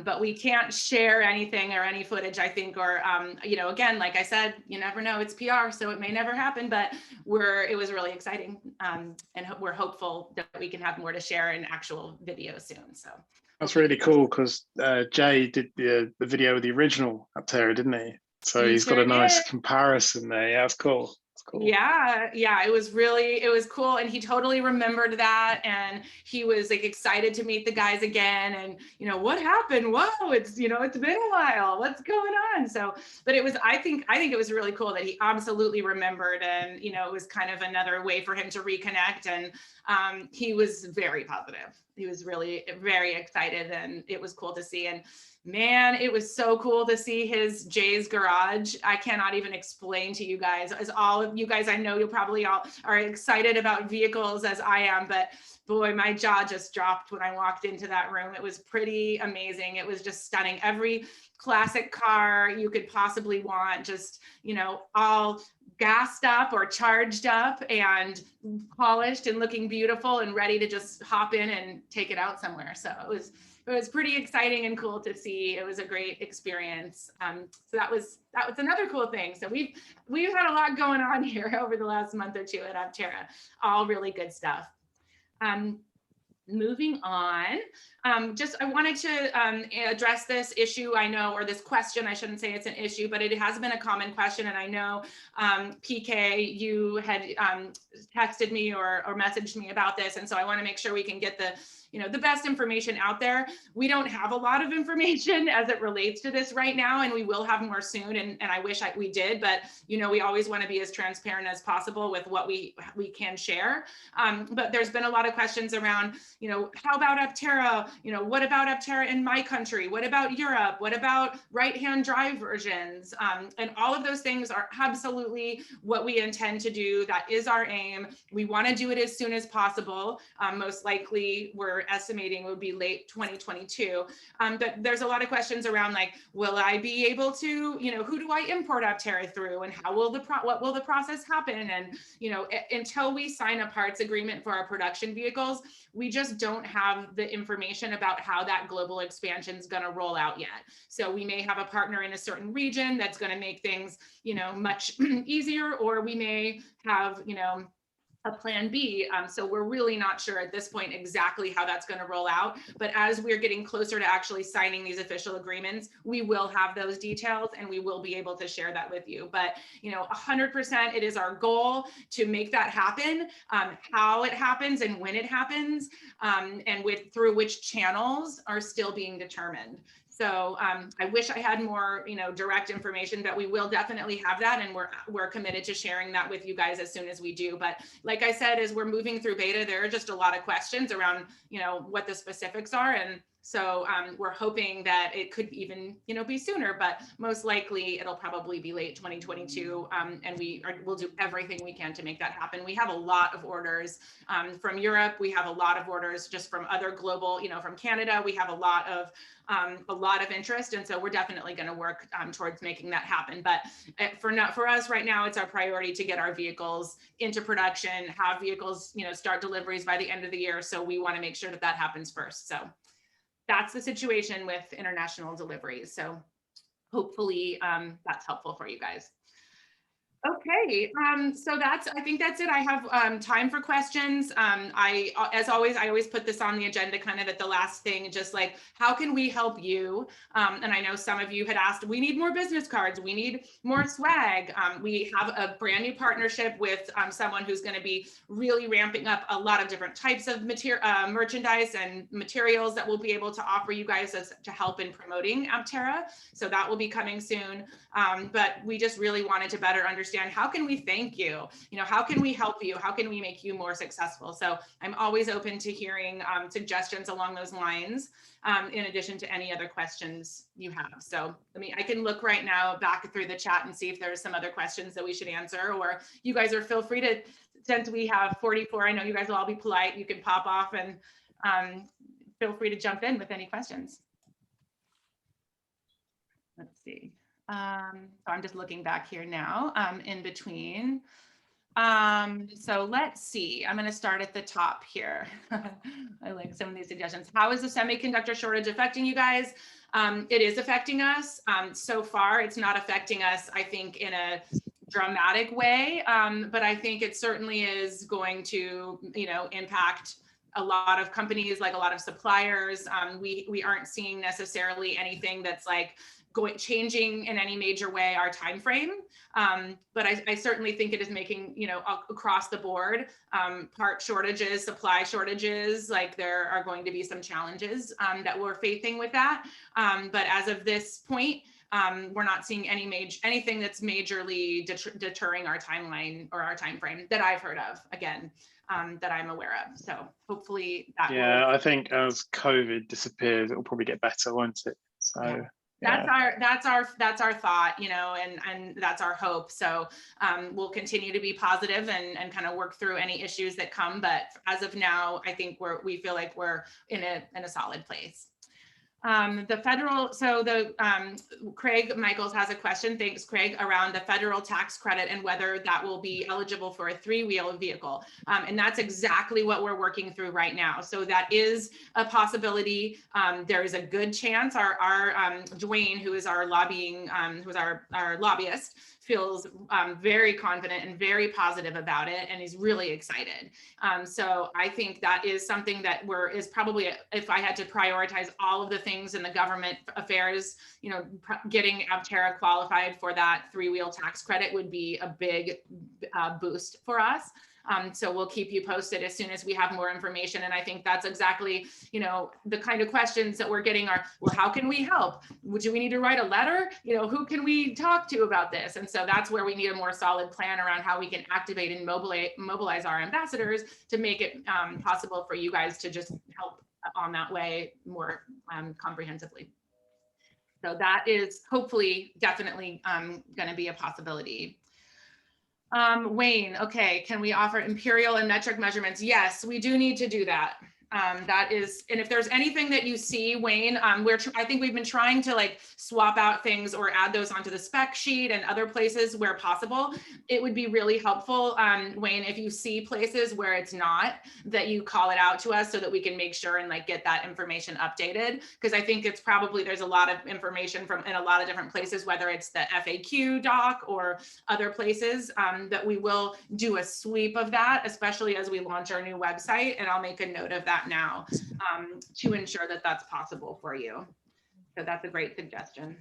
But we can't share anything or any footage, I think, or, you know, again, like I said, you never know, it's PR, so it may never happen, but it was really exciting. And we're hopeful that we can have more to share in actual video soon, so. That's really cool because Jay did the video of the original Aptera, didn't he? So he's got a nice comparison there. Yeah, that's cool. Cool. Yeah, it was cool, and he totally remembered that, and he was like excited to meet the guys again, and you know, what happened? Whoa, it's, you know, it's been a while, what's going on? So, but it was, I think it was really cool that he absolutely remembered, and you know, it was kind of another way for him to reconnect, and he was very positive. He was really very excited, and it was cool to see. And man, it was so cool to see Jay's garage. I cannot even explain to you guys, as all of you guys, I know you probably all are excited about vehicles as I am, but boy, my jaw just dropped when I walked into that room. It was pretty amazing. It was just stunning. Every classic car you could possibly want, just, you know, all gassed up or charged up and polished and looking beautiful and ready to just hop in and take it out somewhere. So it was pretty exciting and cool to see. It was a great experience. So that was another cool thing. So we've had a lot going on here over the last month or two at Aptera, all really good stuff. Moving on, I wanted to address this issue, I know, or this question. I shouldn't say it's an issue, but it has been a common question. And I know, PK, you had texted me or messaged me about this. And so I want to make sure we can get the best information out there. We don't have a lot of information as it relates to this right now, and we will have more soon. And I wish we did, but you know, we always want to be as transparent as possible with what we can share. But there's been a lot of questions around, you know, how about Aptera? You know, what about Aptera in my country? What about Europe? What about right-hand drive versions? And all of those things are absolutely what we intend to do. That is our aim. We want to do it as soon as possible. Most likely, we're estimating would be late 2022. But there's a lot of questions around, like, will I be able to, you know, who do I import Aptera through, and how will what will the process happen? And, you know, until we sign a parts agreement for our production vehicles, we just don't have the information about how that global expansion is going to roll out yet. So we may have a partner in a certain region that's going to make things, you know, much easier, or we may have, you know, a plan B. So we're really not sure at this point exactly how that's going to roll out. But as we're getting closer to actually signing these official agreements, we will have those details and we will be able to share that with you. But, you know, 100% it is our goal to make that happen. How it happens and when it happens, and through which channels are still being determined. So I wish I had more, you know, direct information, but we will definitely have that, and we're committed to sharing that with you guys as soon as we do. But like I said, as we're moving through beta, there are just a lot of questions around, you know, what the specifics are, and so we're hoping that it could even, you know, be sooner, but most likely it'll probably be late 2022, and we'll do everything we can to make that happen. We have a lot of orders from Europe. We have a lot of orders just from other global, you know, from Canada. We have a lot of interest, and so we're definitely going to work towards making that happen. But for us right now, it's our priority to get our vehicles into production, have vehicles, you know, start deliveries by the end of the year. So we want to make sure that that happens first. So that's the situation with international deliveries. So hopefully that's helpful for you guys. Okay, so I think that's it. I have time for questions. As always, I always put this on the agenda kind of at the last thing, just like, how can we help you? And I know some of you had asked, we need more business cards, we need more swag. We have a brand new partnership with someone who's going to be really ramping up a lot of different types of merchandise and materials that we'll be able to offer you guys to help in promoting Aptera. So that will be coming soon. But we just really wanted to better understand understand, how can we thank you? You know, how can we help you? How can we make you more successful? So I'm always open to hearing suggestions along those lines, in addition to any other questions you have. So I can look right now back through the chat and see if there's some other questions that we should answer, or you guys are feel free to, since we have 44, I know you guys will all be polite, you can pop off and feel free to jump in with any questions. Let's see. So I'm just looking back here now, in between. So let's see, I'm going to start at the top here. I like some of these suggestions. How is the semiconductor shortage affecting you guys? It is affecting us. So far, it's not affecting us, I think, in a dramatic way, but I think it certainly is going to, you know, impact a lot of companies, like a lot of suppliers. We aren't seeing necessarily anything that's like changing in any major way our time frame, but I certainly think it is making, you know, across the board, part shortages, supply shortages, like there are going to be some challenges that we're facing with that, but as of this point, we're not seeing anything that's majorly deterring our timeline or our time frame that I've heard of, again, that I'm aware of. So hopefully that will... I think as COVID disappears, it will probably get better, won't it? So that's our thought, you know, and that's our hope. So we'll continue to be positive and kind of work through any issues that come. But as of now, I think we feel like we're in a solid place. Craig Michaels has a question. Thanks, Craig, around the federal tax credit and whether that will be eligible for a 3-wheel vehicle. And that's exactly what we're working through right now. So that is a possibility. There is a good chance our Dwayne, who is our our lobbyist, feels very confident and very positive about it, and he's really excited. So I think that is something that is probably, if I had to prioritize all of the things in the government affairs, you know, getting Aptera qualified for that 3-wheel tax credit would be a big boost for us. So we'll keep you posted as soon as we have more information. And I think that's exactly, you know, the kind of questions that we're getting are, well, how can we help? Do we need to write a letter? You know, who can we talk to about this? And so that's where we need a more solid plan around how we can activate and mobilize our ambassadors to make it possible for you guys to just help on that way more comprehensively. So that is hopefully definitely going to be a possibility. Wayne, okay, can we offer imperial and metric measurements? Yes, we do need to do that. That is, and if there's anything that you see, Wayne, I think we've been trying to like swap out things or add those onto the spec sheet and other places where possible. It would be really helpful, Wayne, if you see places where it's not, that you call it out to us so that we can make sure and like get that information updated. Because I think it's probably, there's a lot of information from in a lot of different places, whether it's the FAQ doc or other places, that we will do a sweep of that, especially as we launch our new website. And I'll make a note of that now to ensure that that's possible for you. So that's a great suggestion.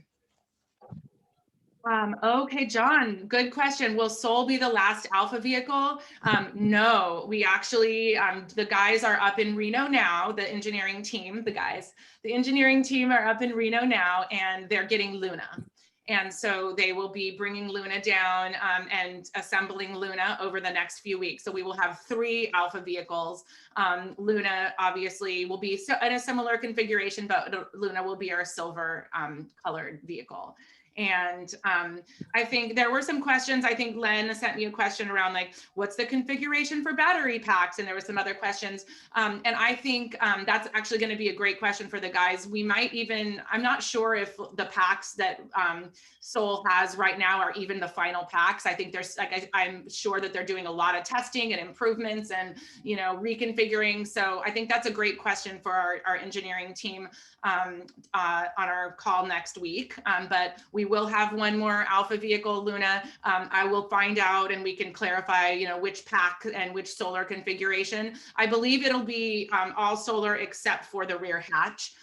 Okay, John, good question. Will Soul be the last alpha vehicle? No, we actually, the guys are up in Reno now, the engineering team, the engineering team are up in Reno now, and they're getting Luna. And so they will be bringing Luna down and assembling Luna over the next few weeks. So we will have 3 alpha vehicles. Luna obviously will be in a similar configuration, but Luna will be our silver colored vehicle. And I think there were some questions. I think Len sent me a question around like, what's the configuration for battery packs? And there were some other questions. And I think that's actually going to be a great question for the guys. We might even, I'm not sure if the packs that Soul has right now are even the final packs. I think there's like, I'm sure that they're doing a lot of testing and improvements and, you know, reconfiguring. So I think that's a great question for our engineering team on our call next week. But we will have one more alpha vehicle, Luna. I will find out and we can clarify, you know, which pack and which solar configuration. I believe it'll be all solar except for the rear hatch,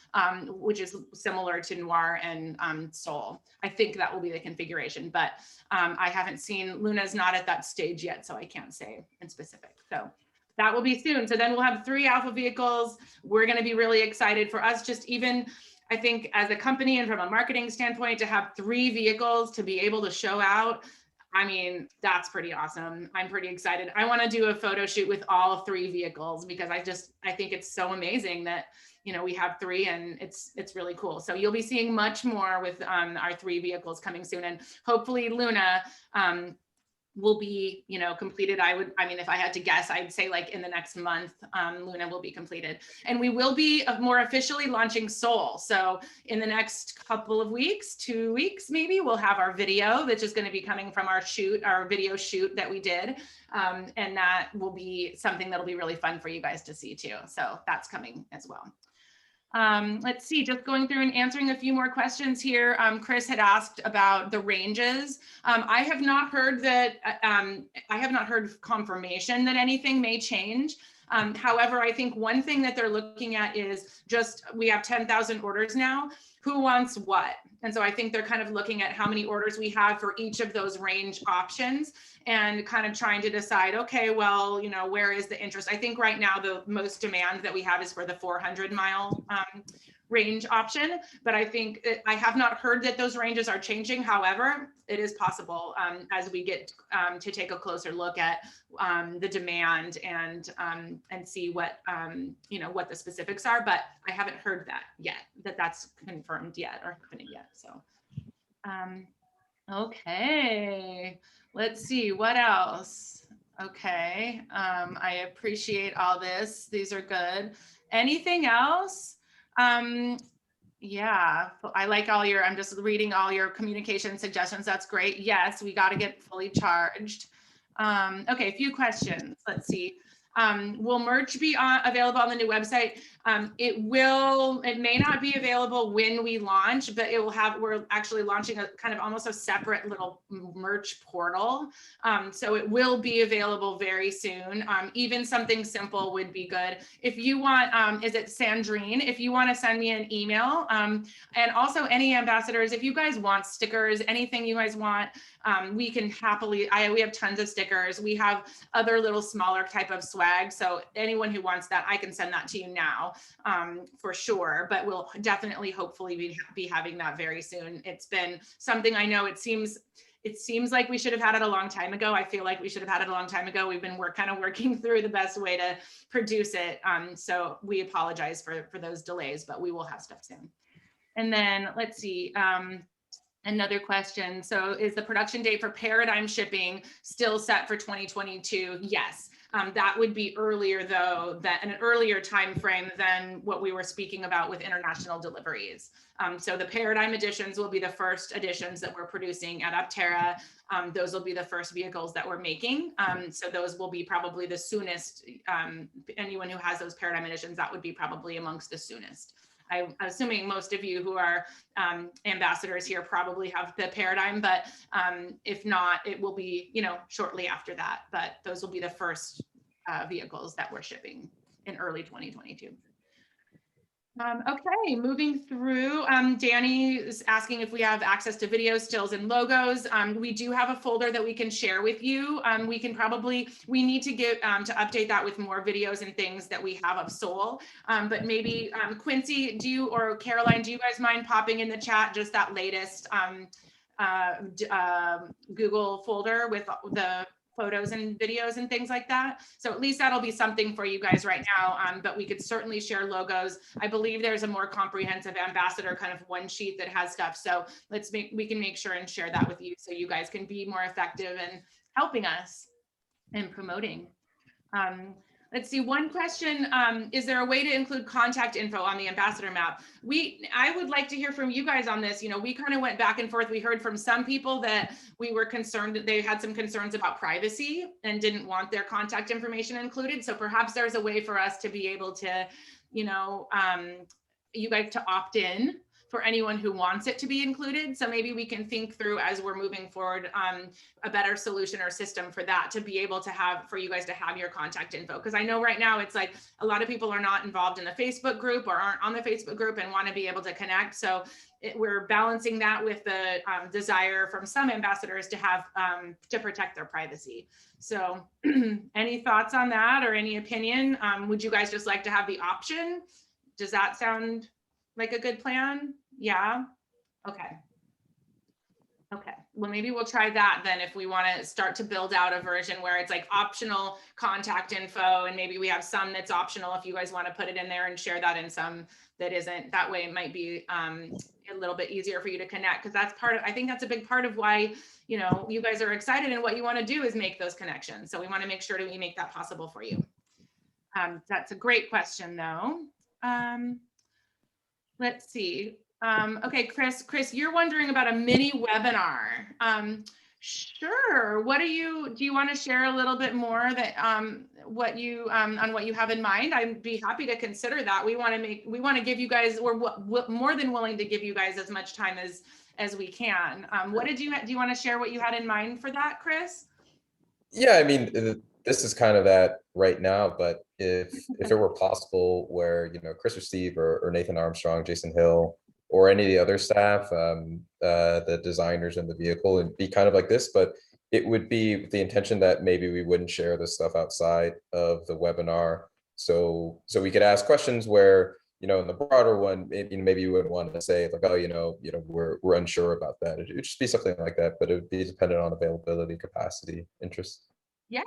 which is similar to Noir and Soul. I think that will be the configuration, but I haven't seen, Luna's not at that stage yet, so I can't say in specific. So that will be soon. So then we'll have 3 alpha vehicles. We're going to be really excited for us, just even, I think as a company and from a marketing standpoint, to have 3 vehicles to be able to show out. I mean, that's pretty awesome. I'm pretty excited. I want to do a photo shoot with all 3 vehicles because I think it's so amazing that, you know, we have 3 and it's really cool. So you'll be seeing much more with our 3 vehicles coming soon, and hopefully Luna will be, you know, completed. I mean, if I had to guess, I'd say like in the next month, Luna will be completed. And we will be more officially launching Soul. So in the next couple of weeks, 2 weeks maybe, we'll have our video, which is going to be coming from our video shoot that we did. And that will be something that'll be really fun for you guys to see too. So that's coming as well. Let's see, just going through and answering a few more questions here. Chris had asked about the ranges. I have not heard that, I have not heard confirmation that anything may change. However, I think one thing that they're looking at is just, we have 10,000 orders now. Who wants what? And so I think they're kind of looking at how many orders we have for each of those range options and kind of trying to decide, okay, well, you know, where is the interest? I think right now the most demand that we have is for the 400-mile range option, but I think I have not heard that those ranges are changing. However, it is possible as we get to take a closer look at the demand and see what you know, what the specifics are. But I haven't heard that yet, that's confirmed yet or happening yet. So okay, let's see what else. Okay, I appreciate all this. These are good. Anything else? Yeah, I like all your, I'm just reading all your communication suggestions. That's great. Yes, we got to get fully charged. Okay, a few questions. Let's see. Will merch be available on the new website? It may not be available when we launch, but it will have, we're actually launching a kind of almost a separate little merch portal. So it will be available very soon. Even something simple would be good. If you want, is it Sandrine? If you want to send me an email, and also any ambassadors, if you guys want stickers, anything you guys want, we can happily, we have tons of stickers. We have other little smaller type of swag. So anyone who wants that, I can send that to you now for sure, but we'll definitely, hopefully be having that very soon. It's been something, I know it seems like we should have had it a long time ago. I feel like we should have had it a long time ago. We've been kind of working through the best way to produce it. So we apologize for those delays, but we will have stuff soon. And then let's see. Another question. So is the production date for Paradigm shipping still set for 2022? Yes. That would be earlier though, an earlier time frame than what we were speaking about with international deliveries. So the Paradigm editions will be the first editions that we're producing at Aptera. Those will be the first vehicles that we're making. So those will be probably the soonest. Anyone who has those Paradigm editions, that would be probably amongst the soonest. I'm assuming most of you who are ambassadors here probably have the Paradigm, but if not, it will be, you know, shortly after that. But those will be the first vehicles that we're shipping in early 2022. Okay, moving through, Danny is asking if we have access to video stills and logos. We do have a folder that we can share with you. We need to get to update that with more videos and things that we have of Soul. But maybe Quincy, or Caroline, do you guys mind popping in the chat just that latest Google folder with the photos and videos and things like that? So at least that'll be something for you guys right now, but we could certainly share logos. I believe there's a more comprehensive ambassador kind of one sheet that has stuff. So we can make sure and share that with you so you guys can be more effective in helping us and promoting. Let's see, one question, is there a way to include contact info on the ambassador map? I would like to hear from you guys on this. You know, we kind of went back and forth. We heard from some people that we were concerned that they had some concerns about privacy and didn't want their contact information included. So perhaps there's a way for us to be able to, you know, you guys to opt in for anyone who wants it to be included. So maybe we can think through as we're moving forward a better solution or system for that, to be able to have, for you guys to have your contact info. Because I know right now it's like a lot of people are not involved in the Facebook group or aren't on the Facebook group and want to be able to connect. So we're balancing that with the desire from some ambassadors to have to protect their privacy. So any thoughts on that or any opinion? Would you guys just like to have the option? Does that sound like a good plan? Yeah. Okay. Okay. well, maybe we'll try that then if we want to start to build out a version where it's like optional contact info, and maybe we have some that's optional if you guys want to put it in there and share that in some that isn't. That way it might be a little bit easier for you to connect, because that's part of, I think that's a big part of why, you know, you guys are excited and what you want to do is make those connections. So we want to make sure that we make that possible for you. That's a great question though. Let's see. Okay, Chris, you're wondering about a mini webinar. Sure. What do you want to share a little bit more that what you on what you have in mind? I'd be happy to consider that. We want to give you guys, we're more than willing to give you guys as much time as we can. What do you want to share what you had in mind for that, Chris? Yeah, I mean, this is kind of that right now, but if it were possible where, you know, Chris or Steve or Nathan Armstrong, Jason Hill, or any of the other staff, the designers in the vehicle, and be kind of like this, but it would be with the intention that maybe we wouldn't share this stuff outside of the webinar. So we could ask questions where, you know, in the broader one, maybe you wouldn't want to say like, oh, you know, we're unsure about that. It would just be something like that, but it would be dependent on availability, capacity, interest. Yeah,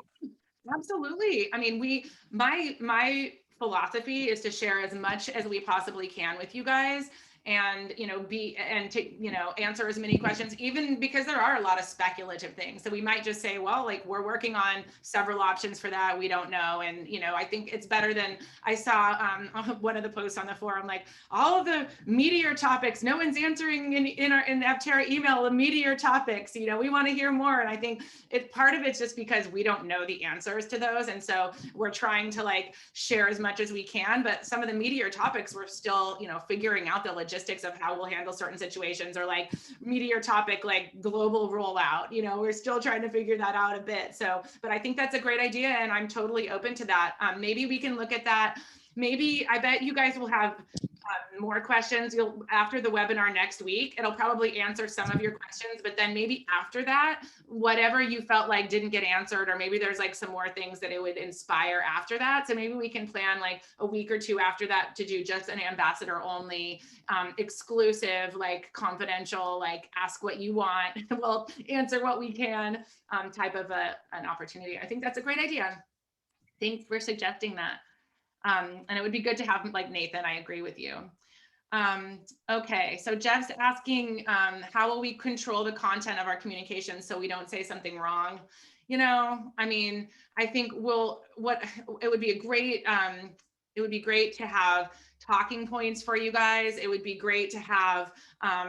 absolutely. I mean, my philosophy is to share as much as we possibly can with you guys, and answer as many questions, even because there are a lot of speculative things. So we might just say, well, like, we're working on several options for that, we don't know. And I think it's better than, I saw one of the posts on the forum, like, all of the meteor topics, no one's answering in the Aptera email the meteor topics, we want to hear more. And I think part of it's just because we don't know the answers to those, and so we're trying to like share as much as we can. But some of the meteor topics, we're still figuring out the logistics of how we'll handle certain situations, or like meteor topic like global rollout, we're still trying to figure that out a bit. So, but I think that's a great idea, and I'm totally open to that. Maybe we can look at that. Maybe, I bet you guys will have more questions. After the webinar next week, it'll probably answer some of your questions, but then maybe after that, whatever you felt like didn't get answered, or maybe there's like some more things that it would inspire after that. So maybe we can plan like a week or two after that to do just an ambassador only, exclusive, like confidential, like ask what you want, we'll answer what we can, type of an opportunity. I think that's a great idea. Thanks for suggesting that. And it would be good to have like Nathan, I agree with you. Okay, so Jeff's asking, how will we control the content of our communication so we don't say something wrong? I mean, I think it would be great to have talking points for you guys. It would be great to have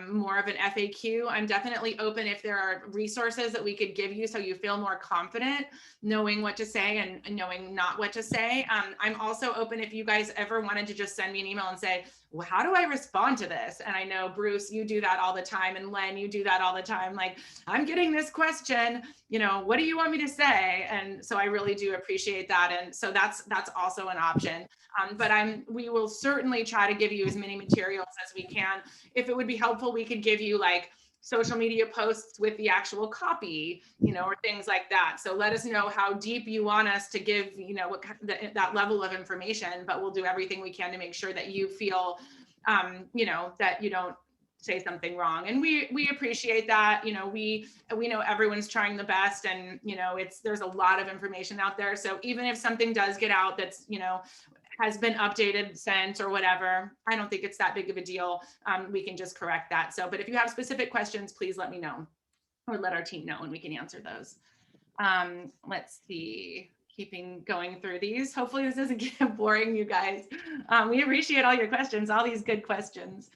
more of an FAQ. I'm definitely open if there are resources that we could give you so you feel more confident knowing what to say and knowing not what to say. I'm also open if you guys ever wanted to just send me an email and say, well, how do I respond to this? And I know, Bruce, you do that all the time, and Len, you do that all the time. Like, I'm getting this question, what do you want me to say? And so I really do appreciate that. And so that's also an option. But we will certainly try to give you as many materials as we can. If it would be helpful, we could give you like social media posts with the actual copy, or things like that. So let us know how deep you want us to give, that level of information, but we'll do everything we can to make sure that you feel, that you don't say something wrong. And we appreciate that. We know everyone's trying the best, and, there's a lot of information out there. So even if something does get out that's, has been updated since or whatever, I don't think it's that big of a deal. We can just correct that. So, but if you have specific questions, please let me know, or let our team know, and we can answer those. Let's see, keeping going through these. Hopefully this doesn't get boring, you guys. We appreciate all your questions, all these good questions.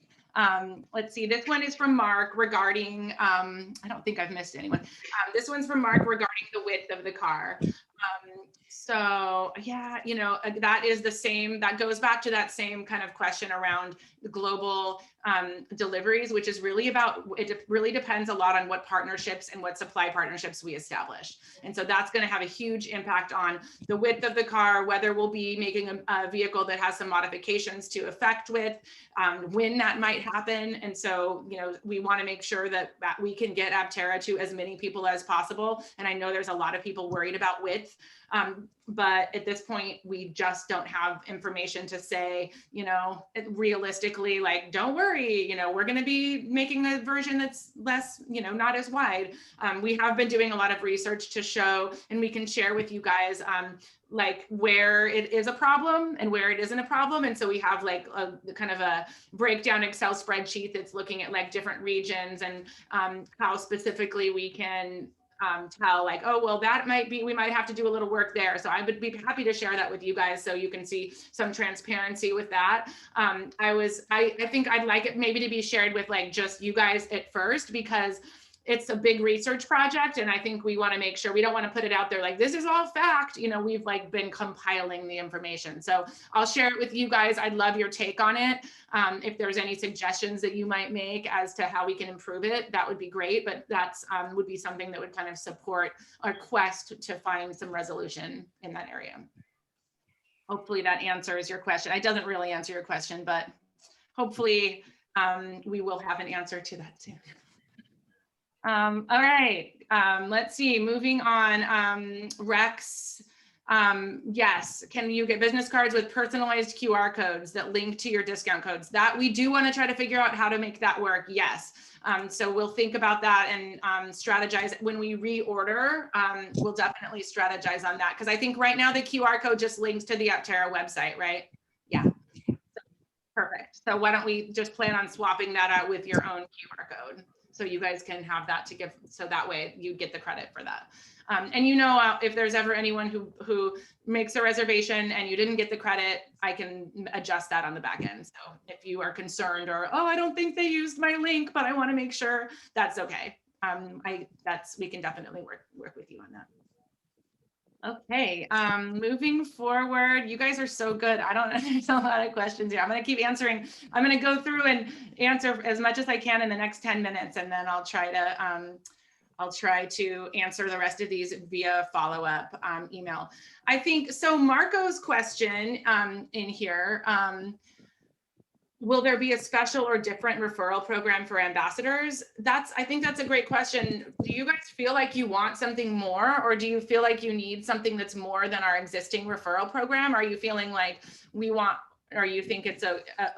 Let's see, this one is from Mark regarding, I don't think I've missed anyone. This one's from Mark regarding the width of the car. So yeah, that is the same, that goes back to that same kind of question around the global deliveries, which is really about, it really depends a lot on what partnerships and what supply partnerships we establish. And so that's going to have a huge impact on the width of the car, whether we'll be making a vehicle that has some modifications to affect width, when that might happen. And so, we want to make sure that we can get Aptera to as many people as possible. And I know there's a lot of people worried about width. But at this point, we just don't have information to say, realistically, like, don't worry, worry, we're going to be making a version that's less, not as wide. We have been doing a lot of research to show, and we can share with you guys like where it is a problem and where it isn't a problem. And so we have like a kind of a breakdown Excel spreadsheet that's looking at like different regions and how specifically we can tell like, oh, well, we might have to do a little work there. So I would be happy to share that with you guys so you can see some transparency with that. I think I'd like it maybe to be shared with like just you guys at first, because it's a big research project. And I think we want to make sure we don't want to put it out there like, this is all fact, we've like been compiling the information. So I'll share it with you guys. I'd love your take on it. If there's any suggestions that you might make as to how we can improve it, that would be great. But that's would be something that would kind of support our quest to find some resolution in that area. Hopefully that answers your question. It doesn't really answer your question, but hopefully we will have an answer to that too. All right, let's see, moving on, Rex. Yes, can you get business cards with personalized QR codes that link to your discount codes? That we do want to try to figure out how to make that work, yes. So we'll think about that and strategize when we reorder. We'll definitely strategize on that, because I think right now the QR code just links to the Aptera website, right? Yeah, perfect. So why don't we just plan on swapping that out with your own QR code? So you guys can have that to give, so that way you get the credit for that. And if there's ever anyone who makes a reservation and you didn't get the credit, I can adjust that on the back end. So if you are concerned or, oh, I don't think they used my link, but I want to make sure, that's okay. We can definitely work with you on that. Okay, moving forward, you guys are so good. There's a lot of questions here. I'm going to keep answering. I'm going to go through and answer as much as I can in the next 10 minutes, and then I'll try to answer the rest of these via follow-up email. I think, so Marco's question in here, will there be a special or different referral program for ambassadors? I think that's a great question. Do you guys feel like you want something more, or do you feel like you need something that's more than our existing referral program? Are you feeling like or you think it's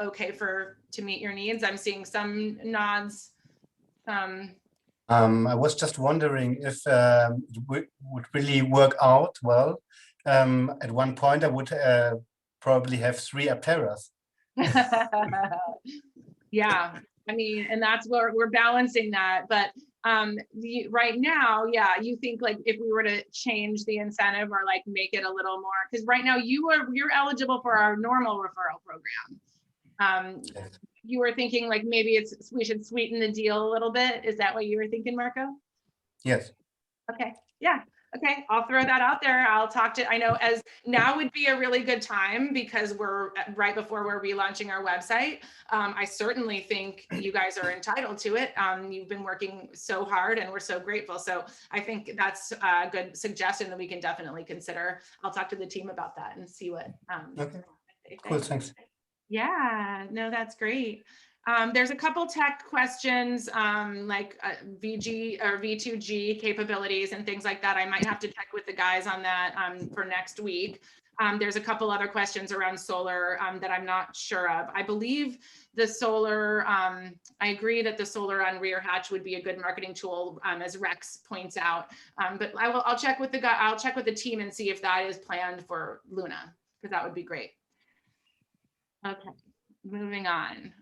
okay to meet your needs? I'm seeing some nods. I was just wondering if it would really work out well. At one point, I would probably have 3 Apteras. Yeah, I mean, and that's where we're balancing that. But right now, yeah, you think like if we were to change the incentive or like make it a little more, because right now you're eligible for our normal referral program. You were thinking like maybe we should sweeten the deal a little bit. Is that what you were thinking, Marco? Yes. Okay. Yeah. Okay, I'll throw that out there. I know as now would be a really good time because we're right before we're relaunching our website. I certainly think you guys are entitled to it. You've been working so hard and we're so grateful. So I think that's a good suggestion that we can definitely consider. I'll talk to the team about that and see what. Okay, cool, thanks. Yeah, no, that's great. There's a couple tech questions like VG or V2G capabilities and things like that. I might have to check with the guys on that for next week. There's a couple other questions around solar that I'm not sure of. I believe the solar, I agree that the solar on rear hatch would be a good marketing tool, as Rex points out. But I'll check with the team and see if that is planned for Luna, because that would be great. Okay, moving on.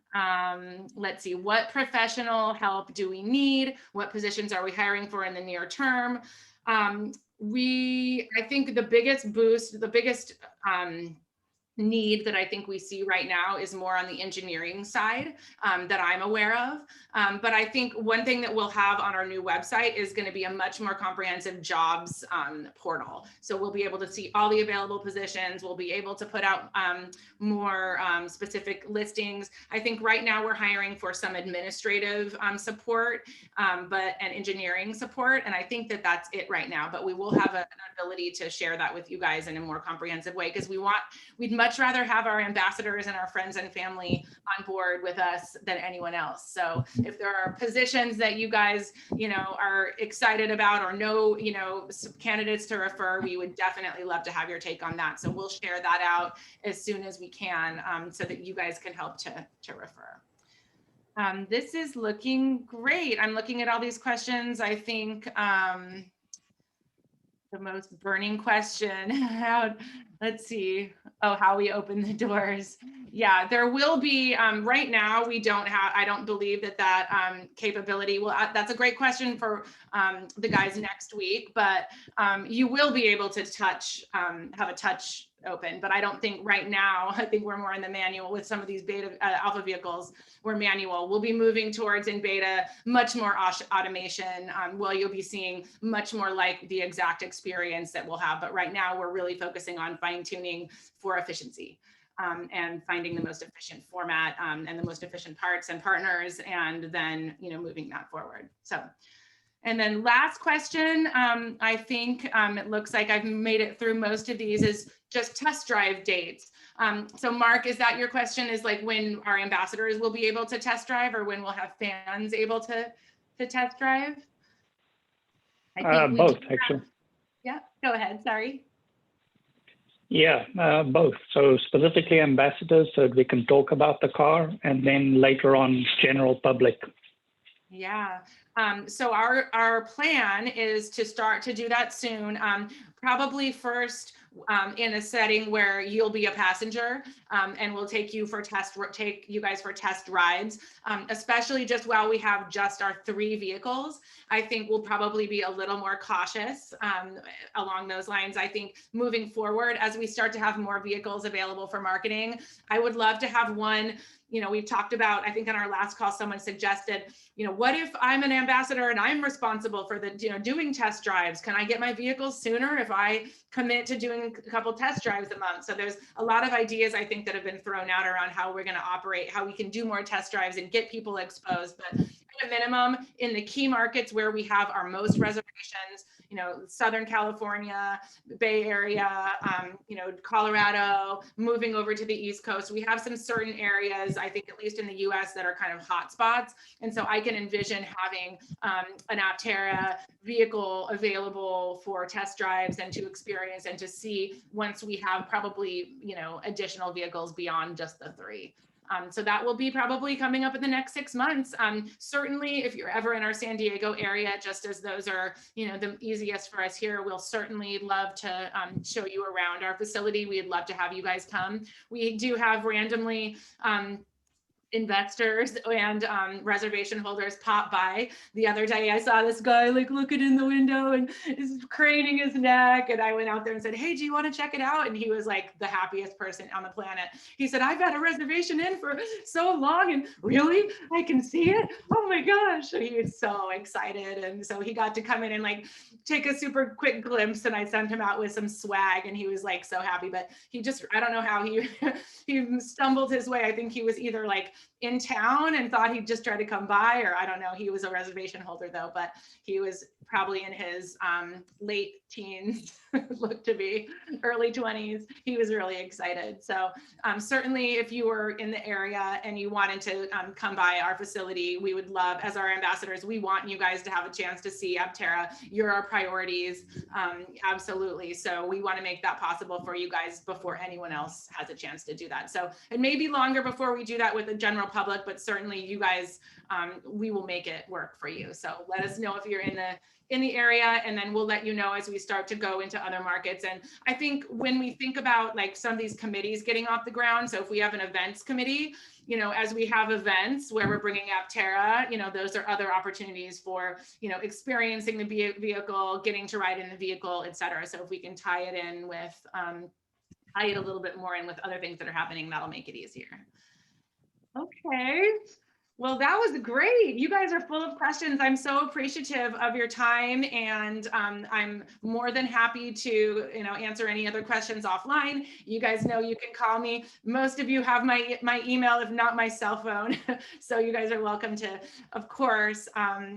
Let's see, what professional help do we need? What positions are we hiring for in the near term? I think the biggest boost, the biggest need that I think we see right now is more on the engineering side that I'm aware of. But I think one thing that we'll have on our new website is going to be a much more comprehensive jobs portal. So we'll be able to see all the available positions. We'll be able to put out more specific listings. I think right now we're hiring for some administrative support and engineering support. And I think that that's it right now, but we will have an ability to share that with you guys in a more comprehensive way, because we'd much rather have our ambassadors and our friends and family on board with us than anyone else. So if there are positions that you guys, are excited about or know, candidates to refer, we would definitely love to have your take on that. So we'll share that out as soon as we can so that you guys can help to refer. This is looking great. I'm looking at all these questions. I think the most burning question, let's see, how we open the doors. Yeah, there will be, right now, I don't believe that capability will, that's a great question for the guys next week, but you will be able to have a touch open, but I don't think right now, I think we're more in the manual with some of these beta alpha vehicles. We're manual. We'll be moving towards in beta much more automation. You'll be seeing much more like the exact experience that we'll have. But right now we're really focusing on fine tuning for efficiency and finding the most efficient format and the most efficient parts and partners, and then moving that forward. So. And then last question, I think it looks like I've made it through most of these, is just test drive dates. So Mark, is that your question, is like when our ambassadors will be able to test drive, or when we'll have fans able to test drive? I think both, actually. Yeah, go ahead, sorry. Yeah, both. So specifically ambassadors, so that we can talk about the car, and then later on general public. Yeah, so our plan is to start to do that soon. Probably first in a setting where you'll be a passenger, and we'll take you guys for test rides, especially just while we have just our 3 vehicles. I think we'll probably be a little more cautious along those lines. I think moving forward, as we start to have more vehicles available for marketing, I would love to have one. We've talked about, I think on our last call, someone suggested, what if I'm an ambassador and I'm responsible for doing test drives? Can I get my vehicles sooner if I commit to doing a couple test drives a month? So there's a lot of ideas, I think, that have been thrown out around how we're going to operate, how we can do more test drives and get people exposed. But at a minimum, in the key markets where we have our most reservations, Southern California, Bay Area, Colorado, moving over to the East Coast, we have some certain areas, I think, at least in the US, that are kind of hot spots. And so I can envision having an Aptera vehicle available for test drives and to experience and to see once we have probably, additional vehicles beyond just the 3. So that will be probably coming up in the next 6 months. Certainly, if you're ever in our San Diego area, just as those are, the easiest for us here, we'll certainly love to show you around our facility. We'd love to have you guys come. We do have randomly investors and reservation holders pop by. The other day I saw this guy like looking in the window and is craning his neck, and I went out there and said, hey, do you want to check it out? And he was like the happiest person on the planet. He said, I've had a reservation in for so long, and really, I can see it? Oh my gosh. So he was so excited, and so he got to come in and like take a super quick glimpse, and I sent him out with some swag, and he was like so happy. But he just, I don't know how he he stumbled his way. I think he was either like in town and thought he'd just try to come by, or I don't know. He was a reservation holder though, but he was probably in his late teens, looked to be early 20s. He was really excited. So certainly if you were in the area and you wanted to come by our facility, we would love, as our ambassadors, we want you guys to have a chance to see Aptera. You're our priorities, absolutely. So we want to make that possible for you guys before anyone else has a chance to do that. So it may be longer before we do that with the general public, but certainly you guys, we will make it work for you. So let us know if you're in the area, and then we'll let you know as we start to go into other markets. And I think when we think about like some of these committees getting off the ground, so if we have an events committee, as we have events where we're bringing Aptera, those are other opportunities for, experiencing the vehicle, getting to ride in the vehicle, et cetera. So if we can tie it in with, tie it a little bit more in with other things that are happening, that'll make it easier. Okay. Well, that was great. You guys are full of questions. I'm so appreciative of your time, and I'm more than happy to, answer any other questions offline. You guys know you can call me. Most of you have my email, if not my cell phone. So you guys are welcome to, of course,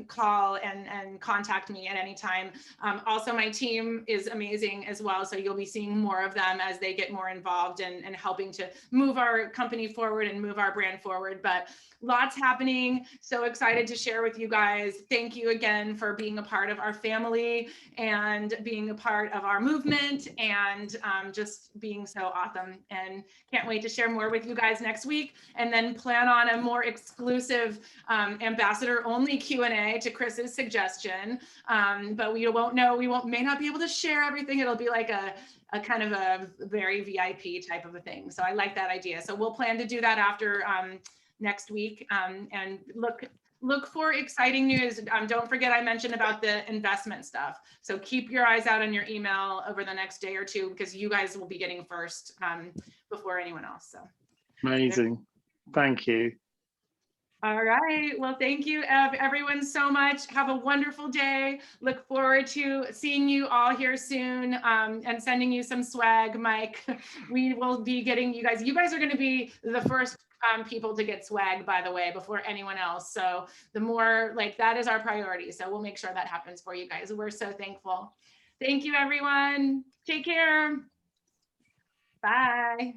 call and contact me at any time. Also, my team is amazing as well. So you'll be seeing more of them as they get more involved and helping to move our company forward and move our brand forward. But lots happening happening. So excited to share with you guys. Thank you again for being a part of our family and being a part of our movement, and just being so awesome. And can't wait to share more with you guys next week, and then plan on a more exclusive ambassador only Q&A to Chris's suggestion. But we won't know, may not be able to share everything. It'll be like a kind of a very VIP type of a thing. So I like that idea. So we'll plan to do that after next week, and look for exciting news. Don't forget I mentioned about the investment stuff. So keep your eyes out on your email over the next day or two, because you guys will be getting first before anyone else. So Amazing. Thank you. all right. Well, thank you everyone so much. Have a wonderful day. Look forward to seeing you all here soon, and sending you some swag, Mike. We will be getting you guys are going to be the first people to get swag, by the way, before anyone else. So the more, like, that is our priority. So we'll make sure that happens for you guys. We're so thankful. Thank you, everyone. Take care. Bye.